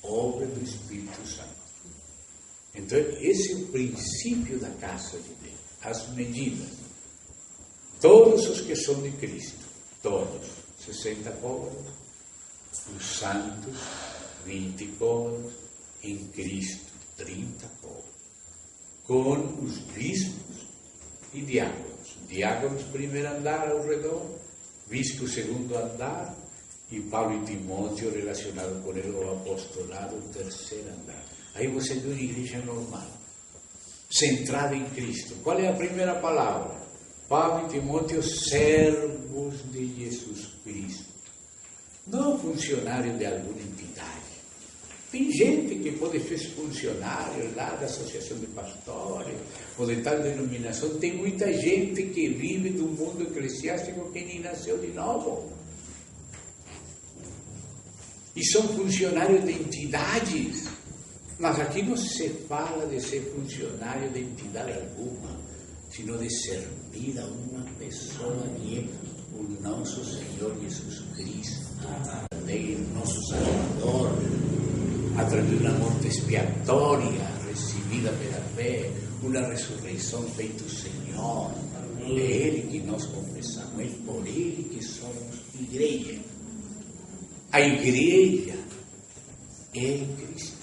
obra do Espírito Santo. Então, esse é o princípio da casa de Deus. As medidas. Todos os que são de Cristo, todos, 60 côvados, os santos, 20 côvados, em Cristo, 30 côvados, com os bispos e diáconos. Diáconos, primeiro andar ao redor, bispo, segundo andar, e Paulo e Timóteo, relacionado com ele, o apostolado, o terceiro andar. Aí você vê uma igreja normal, centrada em Cristo. Qual é a primeira palavra? Paulo e Timóteo, servos de Jesus Cristo. Não funcionário de alguma entidade. Tem gente que pode ser funcionário lá da Associação de Pastores, ou de tal denominação. Tem muita gente que vive do mundo eclesiástico que nem nasceu de novo. E são funcionários de entidades. Mas aqui não se fala de ser funcionário de entidade alguma, sino de servir a uma pessoa que é o nosso Senhor Jesus Cristo, o nosso Salvador. através de uma morte expiatória recebida pela fé, uma ressurreição feita o Senhor. É Ele que nós confessamos, é por Ele que somos igreja. A igreja é Cristo.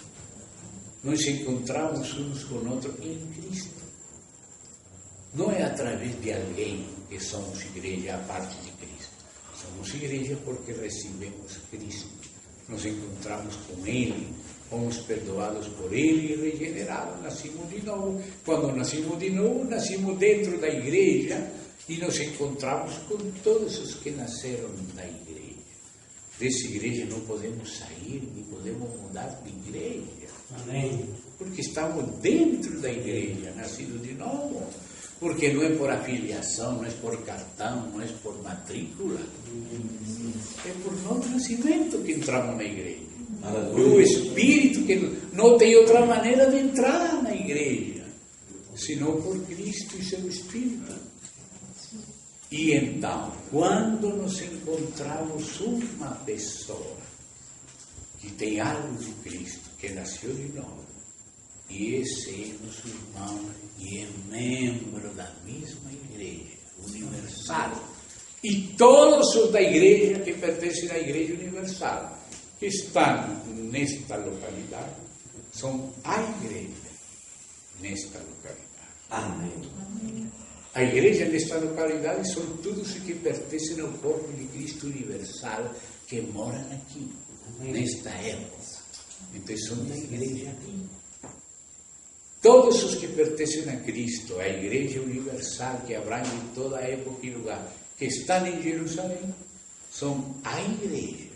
Nos encontramos uns com outros em Cristo. Não é através de alguém que somos igreja a parte de Cristo. Somos igreja porque recebemos Cristo. Nos encontramos com Ele, fomos perdoados por Ele e regenerados, nascimos de novo. Quando nascimos de novo, nascimos dentro da igreja e nos encontramos com todos os que nasceram da igreja. Dessa igreja não podemos sair, nem podemos mudar de igreja. Amém. Porque estamos dentro da igreja, nascidos de novo. Porque não é por afiliação, não é por cartão, não é por matrícula. É por nosso nascimento que entramos na igreja. E o Espírito que não tem outra maneira de entrar na igreja, senão por Cristo e seu Espírito. E então, quando nos encontramos uma pessoa que tem algo de Cristo, que nasceu de novo, e esse é nosso irmão e é membro da mesma igreja universal, e todos os da igreja que pertencem à igreja universal, que estão nesta localidade, são a igreja nesta localidade. Amém. A igreja nesta localidade são todos os que pertencem ao corpo de Cristo universal que moram aqui, nesta época. Então são da igreja aqui. Todos os que pertencem a Cristo, a igreja universal que abrange toda a época e lugar, que estão em Jerusalém, são a igreja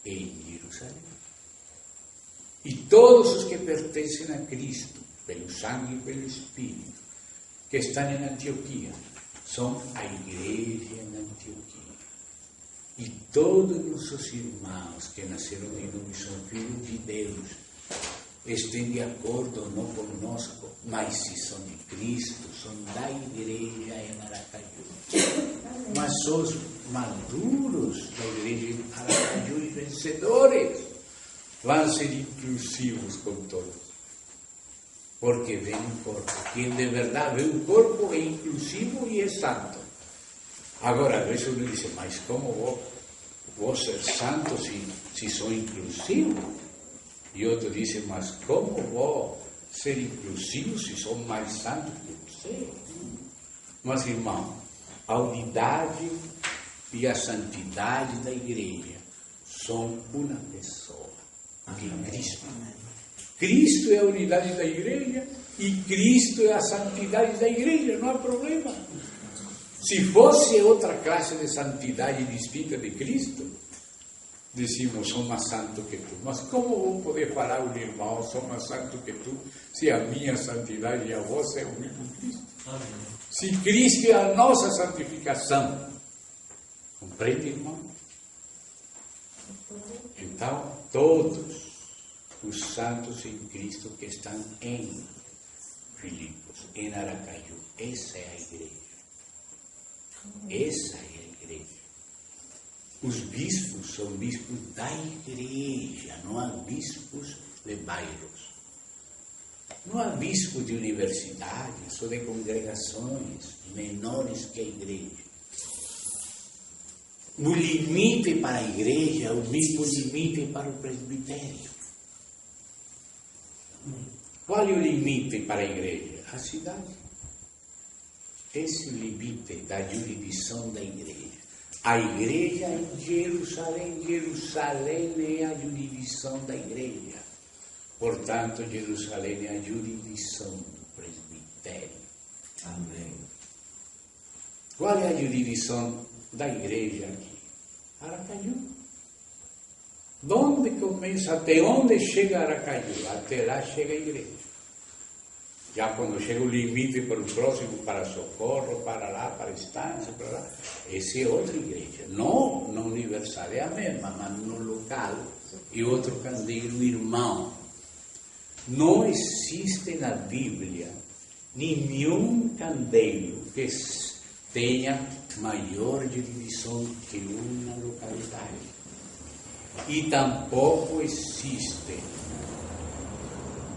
em Jerusalém. E todos os que pertencem a Cristo, pelo sangue e pelo Espírito, que estão em Antioquia, são a igreja em Antioquia. E todos nossos irmãos que nasceram de novo e são filhos de Deus, estão de acordo ou não conosco, mas se são de Cristo, são da igreja em Aracaju. Mas são os maduros da igreja em Aracaju e vencedores vão ser inclusivos com todos. Porque vem um corpo. Quem de verdade vê um corpo é inclusivo e é santo. Agora, às vezes uno diz, mas como vou ser santo se sou inclusivo? E outro diz, mas como vou ser inclusivo se sou mais santo que você? Mas, irmão, a unidade e a santidade da igreja são uma pessoa, que é Cristo. Cristo é a unidade da igreja e Cristo é a santidade da igreja, não há problema. Se fosse outra classe de santidade distinta de Cristo, dizíamos, sou mais santo que tu. Mas como vou poder falar ao irmão, sou mais santo que tu, se a minha santidade e a vossa é o mesmo Cristo? Amém. Se Cristo é a nossa santificação. Compreende, irmão? Então, todos os santos em Cristo que estão em Filipos, em Aracaju, essa é a igreja. Essa é a igreja. Os bispos são bispos da igreja, não há bispos de bairros. Não há bispos de universidades ou de congregações menores que a igreja. O limite para a igreja é o mesmo limite para o presbitério. Qual é o limite para a igreja? A cidade. Esse é o limite da jurisdição da igreja. A igreja em Jerusalém, Jerusalém é a jurisdição da igreja. Portanto, Jerusalém é a jurisdição do presbitério. Amém. Qual é a jurisdição da igreja aqui? Aracaju. Onde começa, até onde chega Aracaju? Até lá chega a igreja. Já quando chega o limite para o próximo, para Socorro, para lá, para Estância, para lá, essa é outra igreja. Não universal, é a mesma, mas no local e outro candeeiro irmão. Não existe na Bíblia nenhum candeeiro que tenha maior jurisdição que uma localidade. E tampouco existem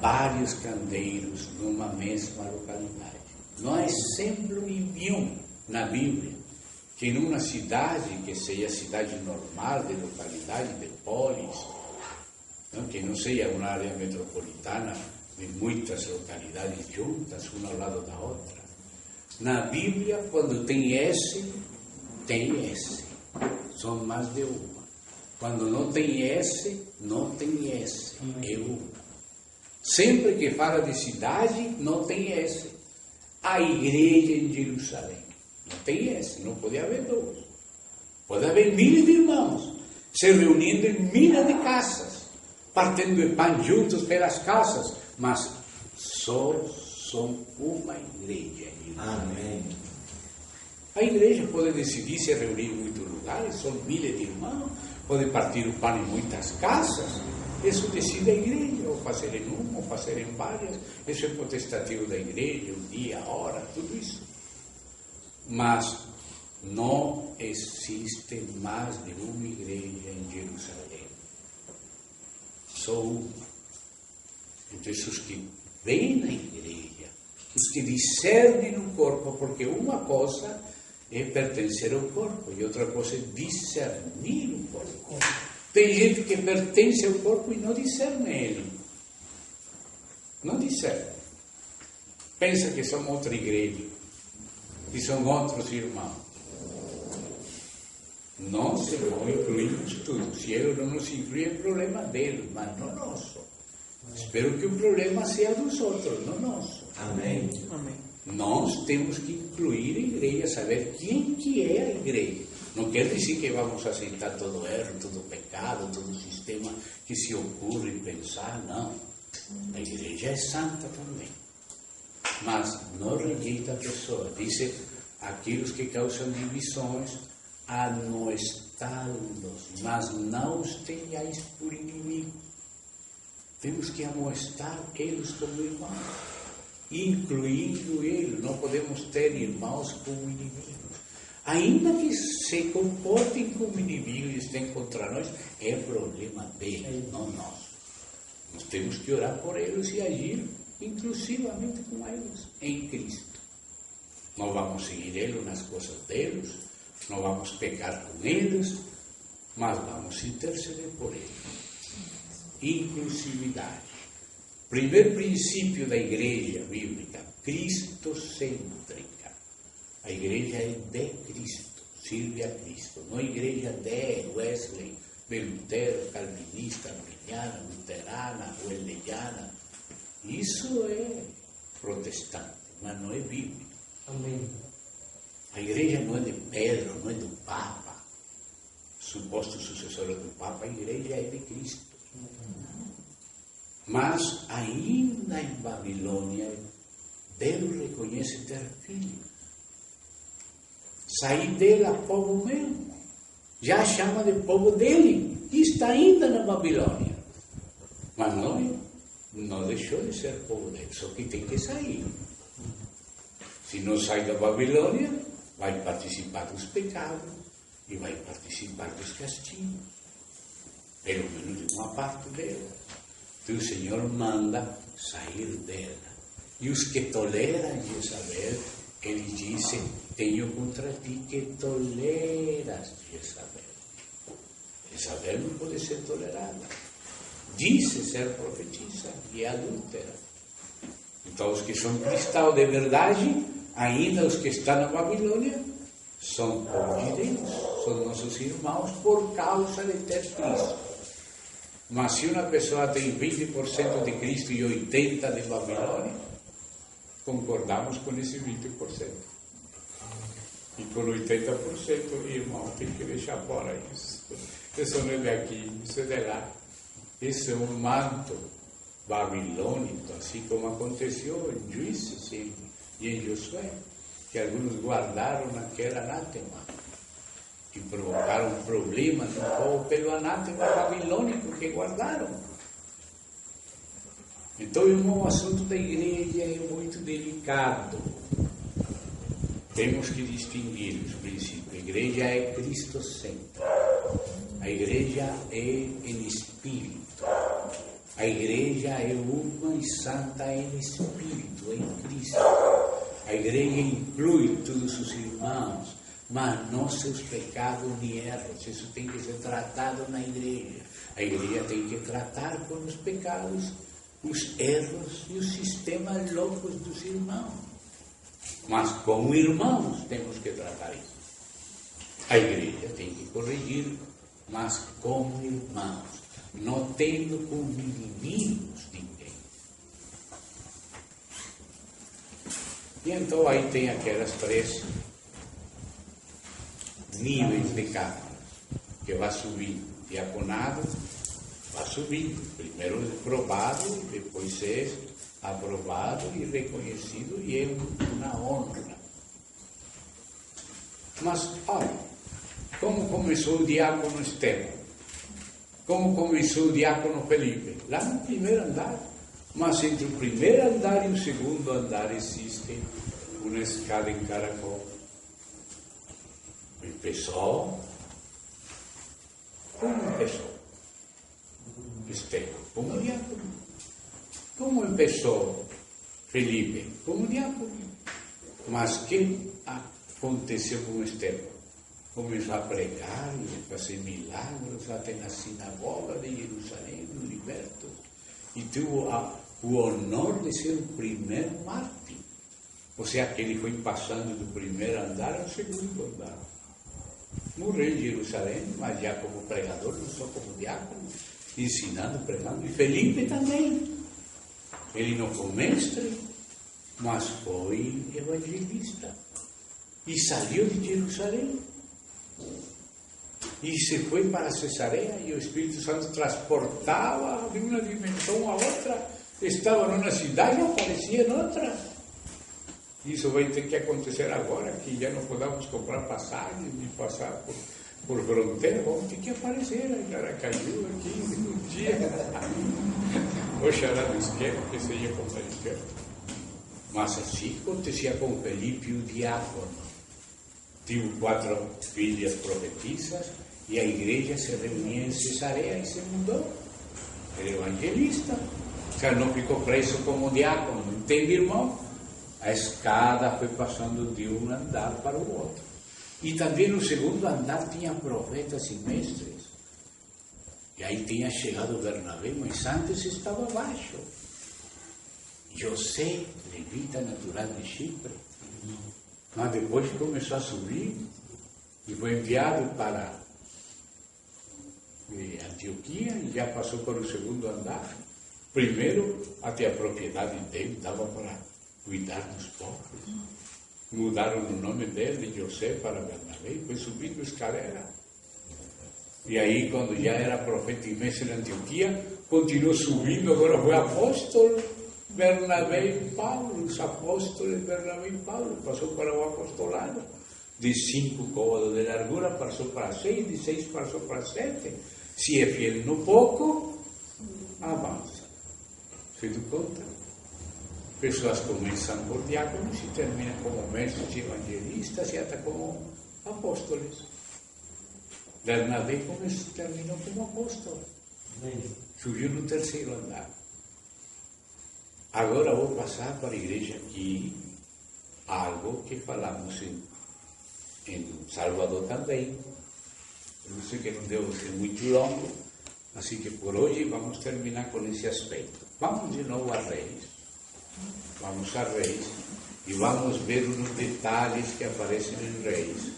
vários candeiros numa mesma localidade. Não há exemplo nenhum na Bíblia que numa cidade, que seja cidade normal, de localidade, de polis, não, que não seja uma área metropolitana de muitas localidades juntas, uma ao lado da outra. Na Bíblia, quando tem S, tem S. São mais de uma. Quando não tem S, não tem S. É uma. Sempre que fala de cidade, não tem S. A igreja em Jerusalém. Não tem S, não pode haver dois. Pode haver 1000 irmãos se reunindo em 1000 de casas, partindo de pão juntos pelas casas, mas só são uma igreja. Amém. A igreja pode decidir se reunir em muitos lugares, são 1000 de irmãos, pode partir o pão em muitas casas. Isso decide a igreja, ou fazer em uma, ou fazer em várias. Isso é potestativo da igreja, o dia, a hora, tudo isso. Mas não existe mais de uma igreja em Jerusalém. Só uma. Então, os que vêm na igreja, os que discernem no corpo, porque uma coisa é pertencer ao corpo e outra coisa é discernir o corpo. Tem gente que pertence ao corpo e não discerne ele. Não discerne. Pensa que são outra igreja, que são outros irmãos. Nós não incluímos tudo. Se ele não nos inclui, é problema dele, mas não nosso. Espero que o problema seja dos outros, não nosso. Amém. Amém. Nós temos que incluir a igreja, saber quem que é a igreja. Não quer dizer que vamos aceitar todo erro, todo pecado, todo sistema que se ocorre pensar, não. A igreja é santa também. Mas não rejeita a pessoa. Diz aqueles que causam divisões, amoestá-los, mas não os tenhais por inimigos. Temos que amoestar eles como irmãos, incluindo eles. Não podemos ter irmãos como inimigos. Ainda que se comportem como inimigos e estejam contra nós, é problema deles, não nosso. Nós temos que orar por eles e agir inclusivamente com eles, em Cristo. Não vamos seguir eles nas coisas deles, não vamos pecar com eles, mas vamos interceder por eles. Inclusividade. Primeiro princípio da igreja bíblica, cristocêntrica. A igreja é de Cristo, serve a Cristo. Não a igreja de Wesley, de Lutero, calvinista, arminiana, luterana, wesleyana. Isso é protestante, mas não é bíblico. Amém. A igreja não é de Pedro, não é do Papa, suposto sucessor do Papa. A igreja é de Cristo. Mas ainda em Babilônia, Deus reconhece ter filho. Sair dela povo mesmo. Já chama de povo dele. E está ainda na Babilônia. Mas não deixou de ser povo dele. Só que tem que sair. Se não sai da Babilônia, vai participar dos pecados e vai participar dos castigos. Pelo menos de uma parte dela. Então o Senhor manda sair dela. E os que toleram Jezabel, ele disse: tenho contra ti que toleras Jezabel. Jezabel não pode ser tolerada. Disse ser profetisa e é adúltera. Então os que são cristãos de verdade, ainda os que estão na Babilônia, são povo de Deus, são nossos irmãos por causa de ter Cristo. Mas se uma pessoa tem 20% de Cristo e 80% de Babilônia, concordamos com esse 20%. E com 80%, irmão, tem que deixar fora isso. Isso não é daqui, isso é de lá. Isso é um manto babilônico, assim como aconteceu em Juízes e em Josué, que alguns guardaram aquele anátema e provocaram problemas no povo pelo anátema babilônico que guardaram. Então, irmão, o assunto da igreja é muito delicado. Temos que distinguir os princípios. A igreja é cristocêntrica. A A igreja é em espírito. A igreja é uma e santa em espírito, em Cristo. A igreja inclui todos os irmãos, mas não seus pecados nem erros. Isso tem que ser tratado na igreja. A igreja tem que tratar com os pecados, os erros e os sistemas loucos dos irmãos. Mas como irmãos temos que tratar isso. A igreja tem que corrigir, mas como irmãos, não tendo como inimigos ninguém. E então aí tem aquelas 3 níveis de câmaras, que vai subindo. Diaconado vai subindo. Primeiro é provado, depois é aprovado e reconhecido, e é uma honra. Mas, olha, como começou o diácono Estevão? Como começou o diácono Felipe? Lá no primeiro andar. Mas entre o primeiro andar e o segundo andar existe uma escada em caracol. Empezó. Como empezó? Estevão, como diácono. Como empezó Felipe? Como diácono. Mas que aconteceu com Estevão? Começou a pregar e a fazer milagros até na sinagoga de Jerusalém, no liberto. E teve o honor de ser o primeiro mártir. Ou seja, que ele foi passando do primeiro andar ao segundo andar. Morreu em Jerusalém, mas já como pregador, não só como diácono, ensinando, pregando. E Felipe também. Ele não foi mestre, mas foi evangelista. E saiu de Jerusalém. E se foi para Cesareia, e o Espírito Santo transportava de uma dimensão a outra. Estava numa cidade e aparecia em outra. Isso vai ter que acontecer agora, que já não podemos comprar passagem e passar por fronteira. Vamos ter que aparecer em Aracaju aqui um dia. Oxalá Deus queira que seja com Felipe. Mas assim acontecia com Felipe, o diácono. Tive 4 filhas profetisas e a igreja se reunia em Cesareia e se mudou. Era evangelista. O cara não ficou preso como diácono. Entende, irmão? A escada foi passando de um andar para o outro. E também no segundo andar tinha profetas e mestres. E aí tinha chegado Bernabé, mas antes estava abaixo. José, levita natural de Chipre. Mas depois começou a subir e foi enviado para Antioquia e já passou para o segundo andar. Primeiro, até a propriedade dele dava para cuidar dos pobres. Mudaram o nome dele, de José, para Bernabé, e foi subindo a escalera. E aí, quando já era profeta e mestre em Antioquia, continuou subindo, agora foi apóstolo. Bernabé e Paulo, os apóstolos Bernabé e Paulo, passou para o apostolado. De 5 côvados de largura, passou para 6, de 6 passou para 7. Se é fiel no pouco, avança. Se tu conta? Pessoas começam por diáconos e terminam como mestres e evangelistas e até como apóstolos. Bernabé terminou como apóstolo. Subiu no 3º andar. Agora vou passar para a igreja aqui, algo que falamos em Salvador também. Eu sei que não deve ser muito longo, assim que por hoje vamos terminar com esse aspecto. Vamos de novo a Reis. Vamos a Reis e vamos ver uns detalhes que aparecem em Reis,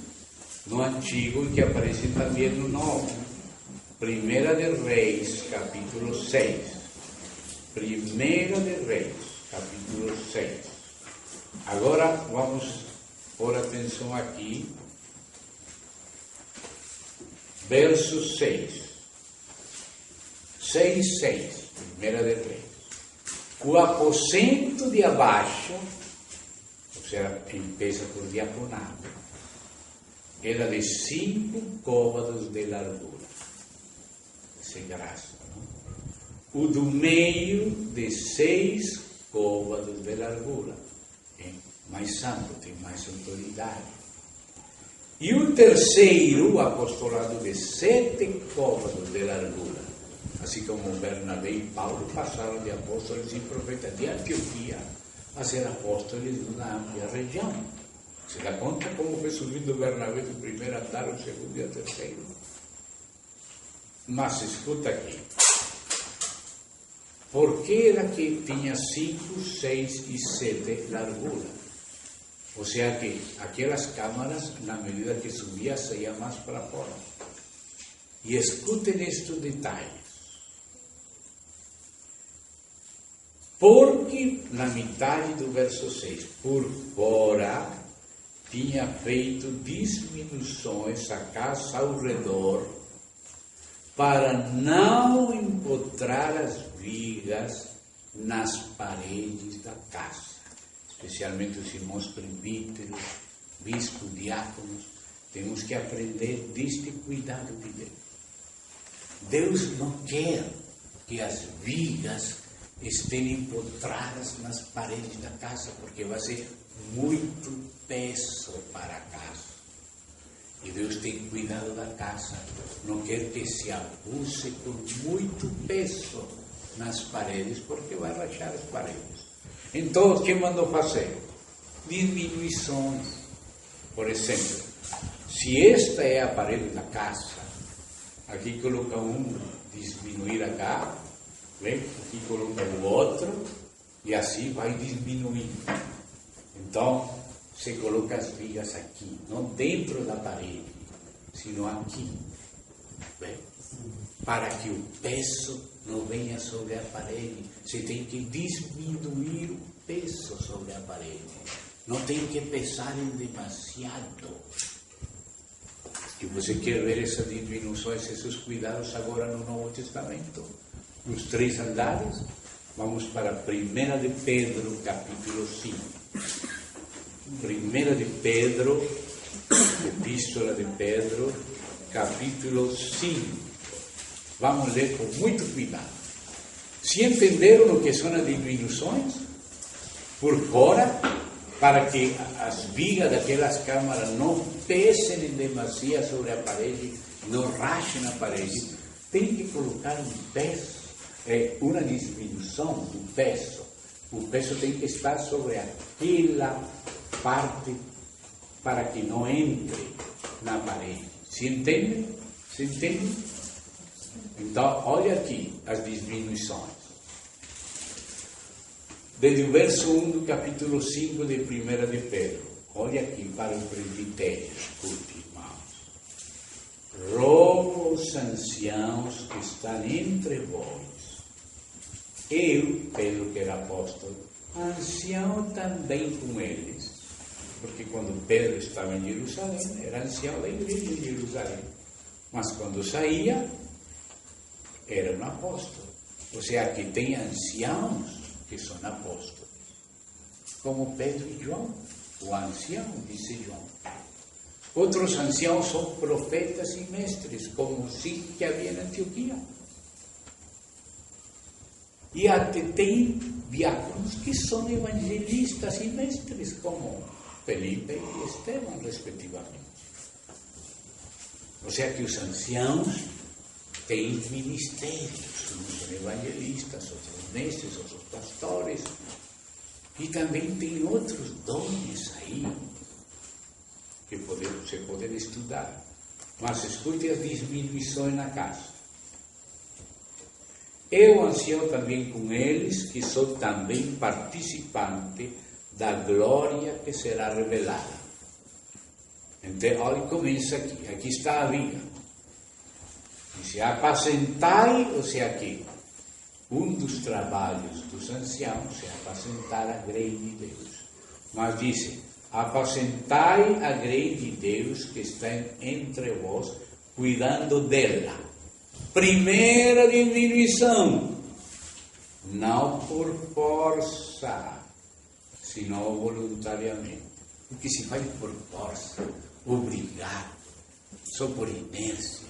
no Antigo e que aparecem também no Novo. 1 de Reis, capítulo 6. 1 de Reis, capítulo 6. Agora vamos pôr atenção aqui, verso 6. 6:6, 1 de Reis. O aposento de abaixo, ou seja, empieza por diaconado, era de 5 côvados de largura. Sem graça, não? O do meio de 6 côvados de largura. É mais amplo, tem mais autoridade. E o terceiro, o apostolado de 7 côvados de largura. Assim como Bernabé e Paulo passaram de apóstolos e profetas de Antioquia a ser apóstolos de uma ampla região. Se dá conta como foi subindo Bernabé do primeiro andar ao segundo e ao terceiro? Mas escuta aqui. Por que era que tinha 5, 6 e 7 largura? Ou seja que aquelas câmaras, na medida que subia, saía mais para fora. E escutem estes detalhes. Porque na metade do verso 6, por fora, tinha feito diminuições a casa ao redor, para não empotrar as vigas nas paredes da casa. Especialmente os irmãos presbíteros, bispos, diáconos, temos que aprender deste cuidado de Deus. Deus não quer que as vigas estejam empotradas nas paredes da casa, porque vai ser muito peso para a casa. E Deus tem cuidado da casa, não quer que se abuse com muito peso nas paredes, porque vai rachar as paredes. Então, o que mandou fazer? Diminuições. Por exemplo, se esta é a parede da casa, aqui coloca um, diminuir acá, bem? Aqui coloca o outro, e assim vai diminuindo. Então, você coloca as vigas aqui, não dentro da parede, sino aqui, bem? Para que o peso não venha sobre a parede. Você tem que diminuir o peso sobre a parede. Não tem que pesar em demasiado. E você quer ver essas diminuições, esses cuidados agora no Novo Testamento? Nos 3 andares? Vamos para 1 de Pedro, capítulo 5. 1 de Pedro, Epístola de Pedro, capítulo 5. Vamos ler com muito cuidado. Se entenderam o que são as diminuições? Por fora, para que as vigas daquelas câmaras não pesem em demasia sobre a parede, não rachem a parede, tem que colocar um peso, uma diminuição do peso. O peso tem que estar sobre aquela parte para que não entre na parede. Se entende? Se entende? Então, olha aqui as diminuições. Desde o verso 1 do capítulo 5 de 1 de Pedro. Olha aqui para o presbitério, escute, irmãos. Rogo aos anciãos que estão entre vós. Eu, Pedro, que era apóstolo, ancião também com eles. Porque quando Pedro estava em Jerusalém, era ancião da igreja de Jerusalém. Mas quando saía, era um apóstolo. Ou seja, aqui tem anciãos que são apóstolos. Como Pedro e João. O ancião, disse João. Outros anciãos são profetas e mestres, como os 5 que havia na Antioquia. E até tem diáconos que são evangelistas e mestres, como Felipe e Estevão, respectivamente. Ou seja, que os anciãos têm ministérios, uns são evangelistas, outros mestres, outros pastores, e também tem outros dons aí, que você pode estudar. Mas escute as diminuições na casa. Eu ancião também com eles, que sou também participante da glória que será revelada. Então, olha, começa aqui. Aqui está a viga. Diz, apacentai, ou seja, aqui, um dos trabalhos dos anciãos é apacentar a grei de Deus. Mas diz, apacentai a grei de Deus que está entre vós, cuidando dela. Primeira diminuição, não por força, senão voluntariamente. Porque se faz por força, obrigado, só por inércia,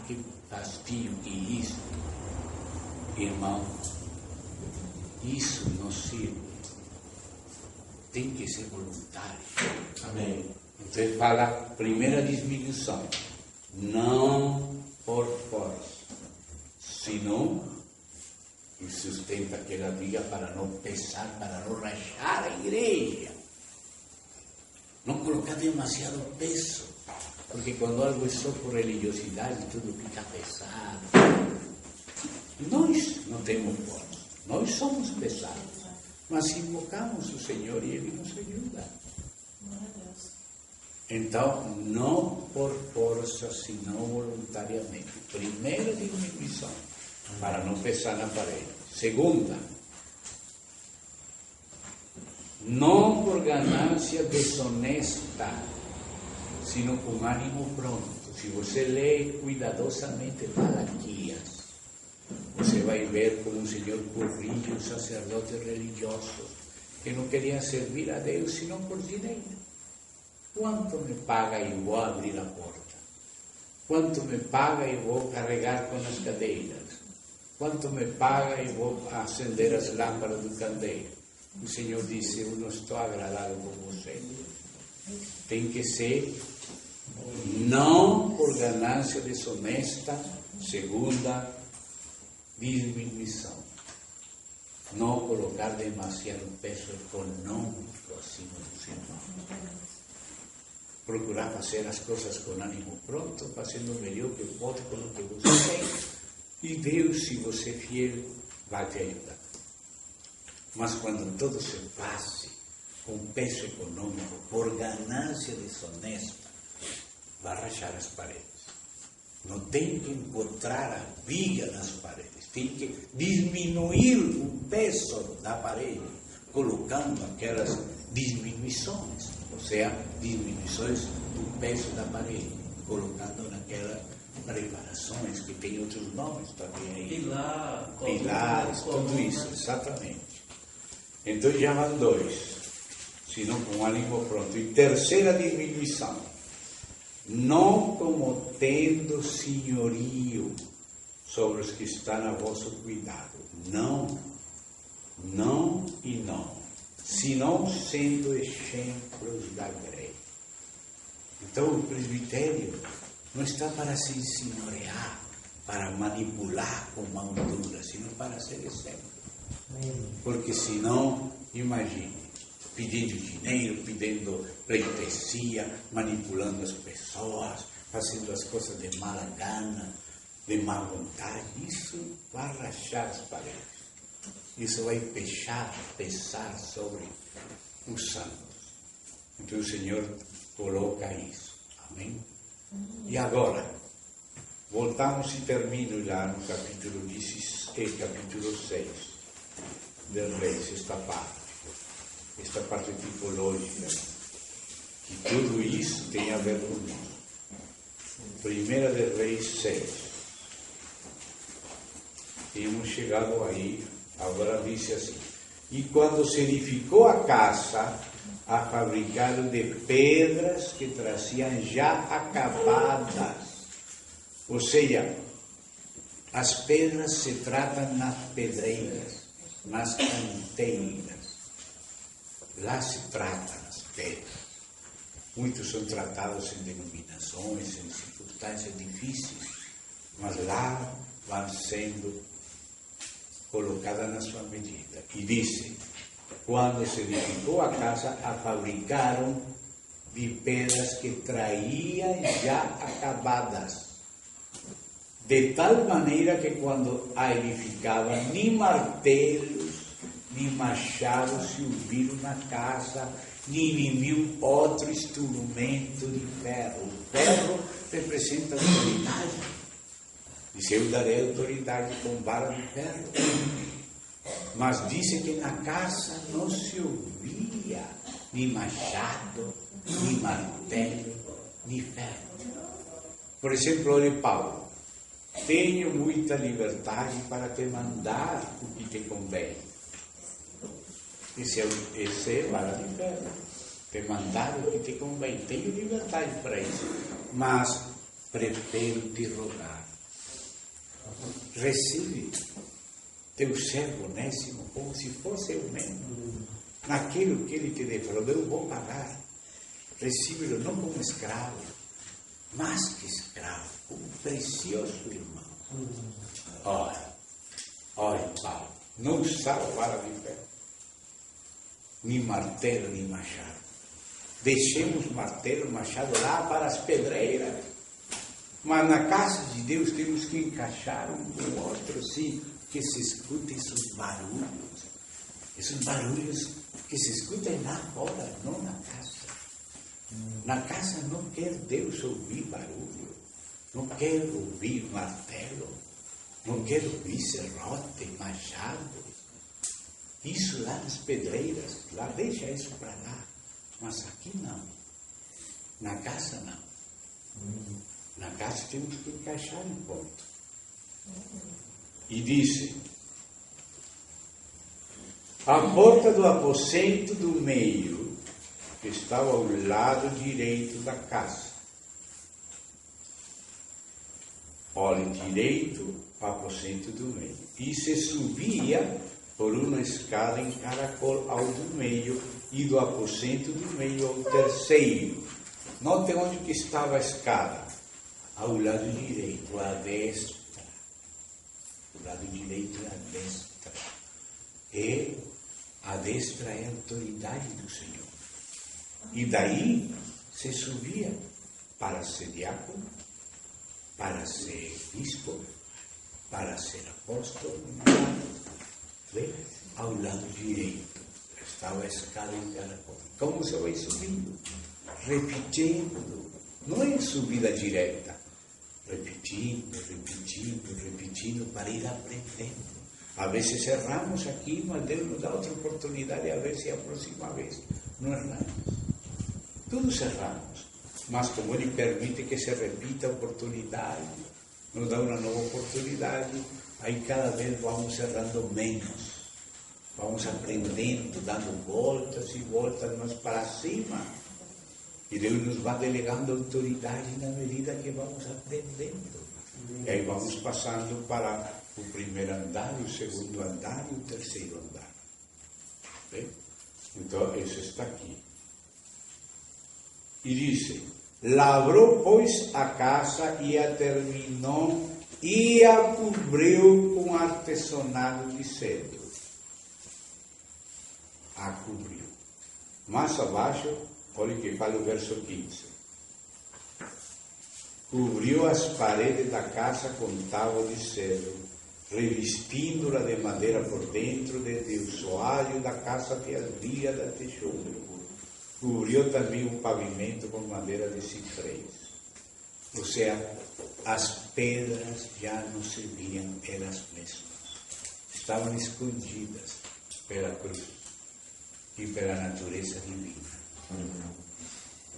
que fastidio, que isso. Irmão, isso não sirve. Tem que ser voluntário. Amém. Então fala, primeira diminuição, não por força, senão, e sustenta aquela briga para não pesar, para não rachar a igreja. Não colocar demasiado peso, porque quando algo é só por religiosidade, tudo fica pesado. Nós não temos força, nós somos pesados, mas invocamos o Senhor e Ele nos ajuda. Então, não por força, senão voluntariamente. Primeira diminuição, para não pesar na parede. Segunda, não por ganância desonesta, sino com ânimo pronto. Se você lê cuidadosamente Malaquias, você vai ver como o Senhor corrige os sacerdotes religiosos que não queriam servir a Deus senão por dinheiro. Quanto me paga e vou abrir a porta? Quanto me paga e vou carregar com as cadeiras? Quanto me paga e vou acender as lâmpadas do candeeiro? O Senhor disse, eu não estou agradado com você. Tem que ser não por ganância desonesta, segunda diminuição. Não colocar demasiado peso econômico acima dos irmãos. Procurar fazer as coisas com ânimo pronto, fazendo o melhor que pode com o que você tem. E Deus, se você é fiel, vai te ajudar. Mas quando tudo se passe com peso econômico, por ganância desonesta, vai rachar as paredes. Não tem que encontrar a viga nas paredes, tem que diminuir o peso da parede, colocando aquelas diminuições, ou seja, diminuições do peso da parede, colocando naquelas preparações que tem outros nomes também aí. Pilares, tudo isso, exatamente. Então já vão dois, se não com ânimo pronto. E terceira diminuição, não como tendo senhorio sobre os que estão a vosso cuidado. Não, não e não. Senão sendo exemplos da grei. Então o presbitério não está para se senhorear, para manipular com mão dura, sino para ser exemplo. Porque senão, imagine, pedindo dinheiro, pedindo pleitesia, manipulando as pessoas, fazendo as coisas de mala gana, de má vontade, isso vai rachar as paredes. Isso vai pesar sobre os santos. Então o Senhor coloca isso. Amém? E agora, voltamos e termino já no capítulo 6 del Reis, esta parte tipológica, que tudo isso tem a ver com nós. Primeira del Reis 6. Temos chegado aí. Agora diz assim, e quando se edificou a casa, a fabricaram de pedras que traziam já acabadas. Ou seja, as pedras se tratam nas pedreiras, nas canteiras. Lá se trata as pedras. Muitos são tratados em denominações, em circunstâncias difíceis, mas lá vão sendo colocada na sua medida. E disse, quando se edificou a casa, a fabricaram de pedras que traíam já acabadas, de tal maneira que quando a edificavam, nem martelos, nem machados se ouviram na casa, nem nenhum outro instrumento de ferro. O ferro representa autoridade. Disse, eu darei autoridade com vara de ferro. Mas disse que na casa não se ouvia nem machado, nem martelo, nem ferro. Por exemplo, olha Paulo, tenho muita liberdade para te mandar o que te convém. Esse é vara de ferro. Te mandar o que te convém. Tenho liberdade para isso. Mas prefiro te rogar. Recebe teu servo Onésimo como se fosse eu mesmo. Naquilo que ele te defraudou, eu vou pagar. recíbelo não como escravo, mais que escravo, como precioso irmão. Ora, Paulo, não usava vara de ferro, nem martelo, nem machado. Deixemos martelo e machado lá para as pedreiras. Mas na casa de Deus temos que encaixar um com o outro, assim, que se escutem esses barulhos que se escutem lá fora, não na casa. Na casa não quer Deus ouvir barulho, não quer ouvir martelo, não quer ouvir serrote, machado. Isso lá nas pedreiras, lá deixa isso para lá. Mas aqui não. Na casa não. Na casa temos que encaixar em ponto. E disse: a porta do aposento do meio, que estava ao lado direito da casa. Olhe direito, aposento do meio. E se subia por uma escada em caracol ao do meio, e do aposento do meio ao terceiro. Note onde que estava a escada. Ao lado direito, à destra. O lado direito é a destra. E a destra é a autoridade do Senhor. E daí se subia para ser diácono, para ser bispo, para ser apóstolo. Ao lado direito estava a escada em caracol. Como você vai subindo? Repetindo. Não é subida direta. Repetindo, para ir aprendendo. Às vezes erramos aqui, mas Deus nos dá outra oportunidade, a ver se é a próxima vez não erramos. Todos erramos, mas como Ele permite que se repita a oportunidade, nos dá uma nova oportunidade, aí cada vez vamos errando menos. Vamos aprendendo, dando voltas e voltas, mas para cima. E Deus nos vai delegando autoridade na medida que vamos aprendendo. E aí vamos passando para o primeiro andar, o segundo andar e o terceiro andar. Bem? Então, isso está aqui. E diz: lavrou, pois, a casa e a terminou e a cobriu com artesonado de cedro. A cobriu. Mais abaixo, olha o que fala o verso 15. Cobriu as paredes da casa com tábua de cedro, revestindo-la de madeira por dentro, desde o soalho da casa até as vias da techumbre. Cobriu também o pavimento com madeira de ciprés. Ou seja, as pedras já não se viam elas mesmas. Estavam escondidas pela cruz e pela natureza divina.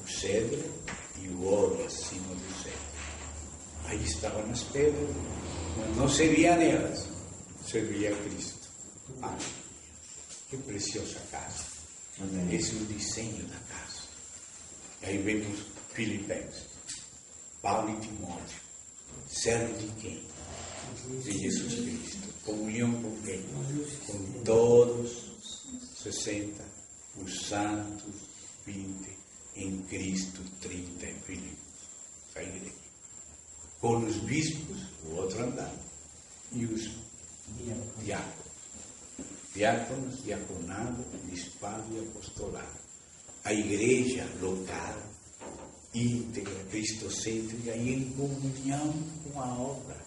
O cedro e o ouro acima do cedro. Aí estavam as pedras, mas não se via nelas, se via Cristo. Ah, que preciosa casa. Esse é o desenho da casa. E aí vemos Filipenses, Paulo e Timóteo, servo de quem? De Jesus Cristo. Comunhão com quem? Com todos, 60, os santos, 20, em Cristo, 30 em Filipos. A igreja. Com os bispos, o outro andar. E os diáconos. Diáconos, diaconado, bispado e apostolado. A igreja local, íntegra, cristocêntrica e em comunhão com a obra,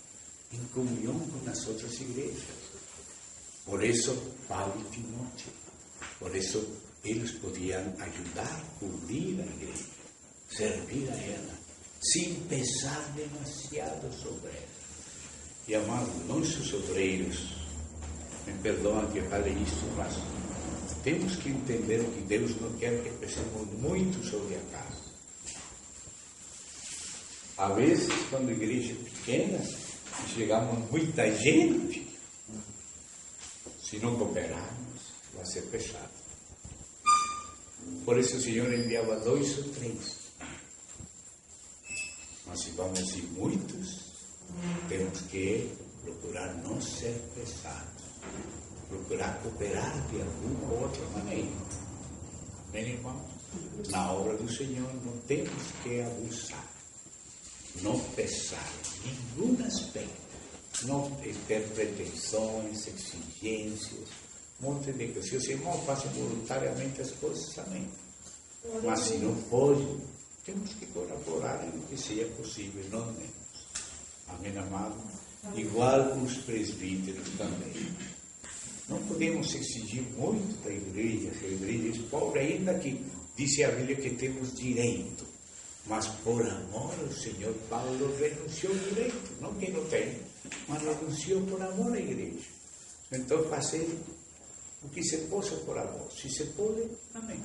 em comunhão com as outras igrejas. Por isso, Paulo e Timóteo. Por isso, eles podiam ajudar, cobrir a igreja, servir a ela, sem pesar demasiado sobre ela. E, amados, nossos obreiros, me perdoam que fale isso, mas temos que entender que Deus não quer que pesemos muito sobre a casa. Às vezes, quando a igreja é pequena, chegamos muita gente, se não cooperarmos, vai ser pesado. Por isso o Senhor enviava 2 ou 3. Mas se vamos ir muitos, temos que procurar não ser pesados, procurar cooperar de alguma ou outra maneira. Amém, irmão? Na obra do Senhor não temos que abusar, não pesar em nenhum aspecto, não ter pretensões, exigências, um monte de coisas. Se os irmãos fazem voluntariamente as coisas, amém. Mas se não pode, temos que colaborar em o que seja possível, não menos. Amém, amado? Igual os presbíteros também. Não podemos exigir muito da igreja, se a igreja é pobre, ainda que diz a Bíblia que temos direito. Mas por amor ao Senhor, Paulo renunciou ao direito. Não que não tem, mas renunciou por amor à igreja. Então, fazer o que se possa por amor. Se se pode, amém.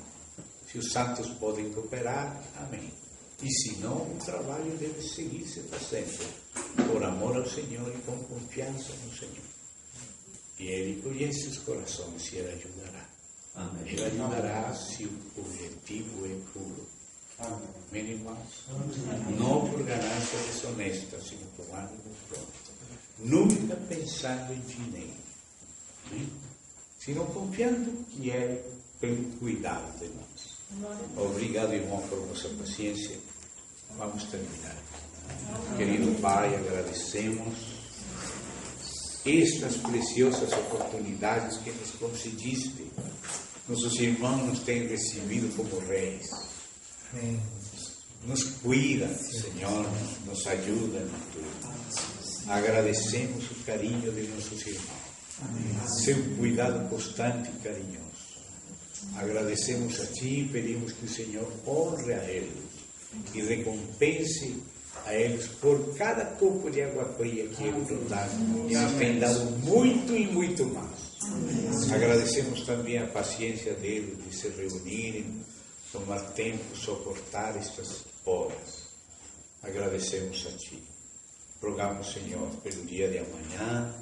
Se os santos podem cooperar, amém. E se não, o trabalho deve seguir se fazendo por amor ao Senhor e com confiança no Senhor. E Ele conhece os corações e Ele ajudará. Amém. Ele ajudará se o objetivo é puro. Amém, irmãos? Não por ganância desonesta, sino por ânimo pronto. Nunca pensando em dinheiro. Sino confiando que Ele tem cuidado de nós. Obrigado, irmão, por vossa paciência. Vamos terminar. Querido Pai, agradecemos estas preciosas oportunidades que nos concediste. Nossos irmãos nos têm recebido como reis. Nos cuida, Senhor, nos ajuda em tudo. Agradecemos o carinho de nossos irmãos. Seu cuidado constante e carinhoso. Agradecemos a Ti e pedimos que o Senhor honre a eles e recompense a eles por cada copo de água fria que eles nos dão. E nos tem dado muito e muito mais. Agradecemos também a paciência deles de se reunirem, tomar tempo, suportar estas horas. Agradecemos a Ti. Rogamos, Senhor, pelo dia de amanhã,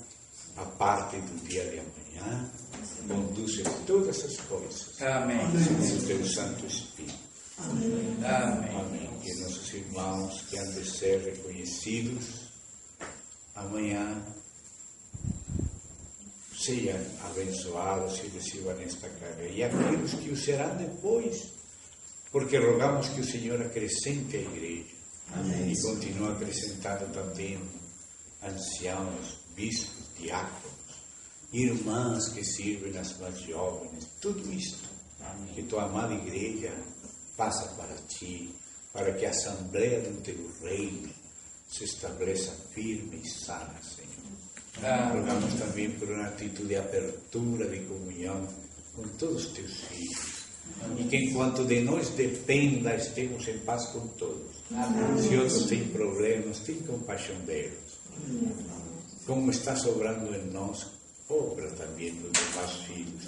a parte do dia de amanhã, conduze todas as coisas. Amém. Com o Teu Santo Espírito. Amém. Amém. Que nossos irmãos que han de ser reconhecidos amanhã sejam abençoados e recebam esta carreira. E aqueles que o serão depois, porque rogamos que o Senhor acrescente a igreja. Amém. E continue acrescentando também anciãos, bispos, diáconos, irmãs que sirvem as mais jovens, tudo isto. Amém. Que tua amada igreja passa para Ti, para que a Assembleia do Teu Reino se estabeleça firme e sana, Senhor. Rogamos também por uma atitude de abertura, de comunhão com todos os Teus filhos. E que enquanto de nós dependa, estemos em paz com todos. Se outros têm problemas, tem compaixão deles. Como está sobrando em nós, obra também nos demais filhos.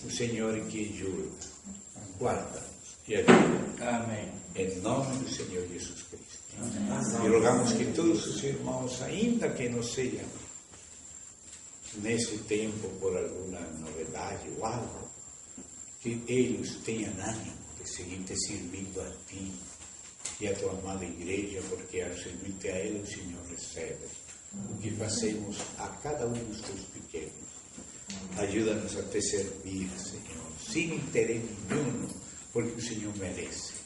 O Senhor que ajuda, guarda-nos e ajuda. Amém. Em nome do Senhor Jesus Cristo. Amém. E rogamos que todos os irmãos, ainda que não sejam nesse tempo por alguma novidade ou algo, que eles tenham ânimo de seguir te servindo a Ti e a Tua amada igreja, porque ao servir-te a Ele o Senhor recebe o que fazemos a cada um dos Teus pequenos. Ajuda-nos a Te servir, Senhor, sem interesse nenhum, porque o Senhor merece.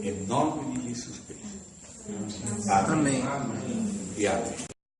Em nome de Jesus Cristo. Amém. Amém. E amém.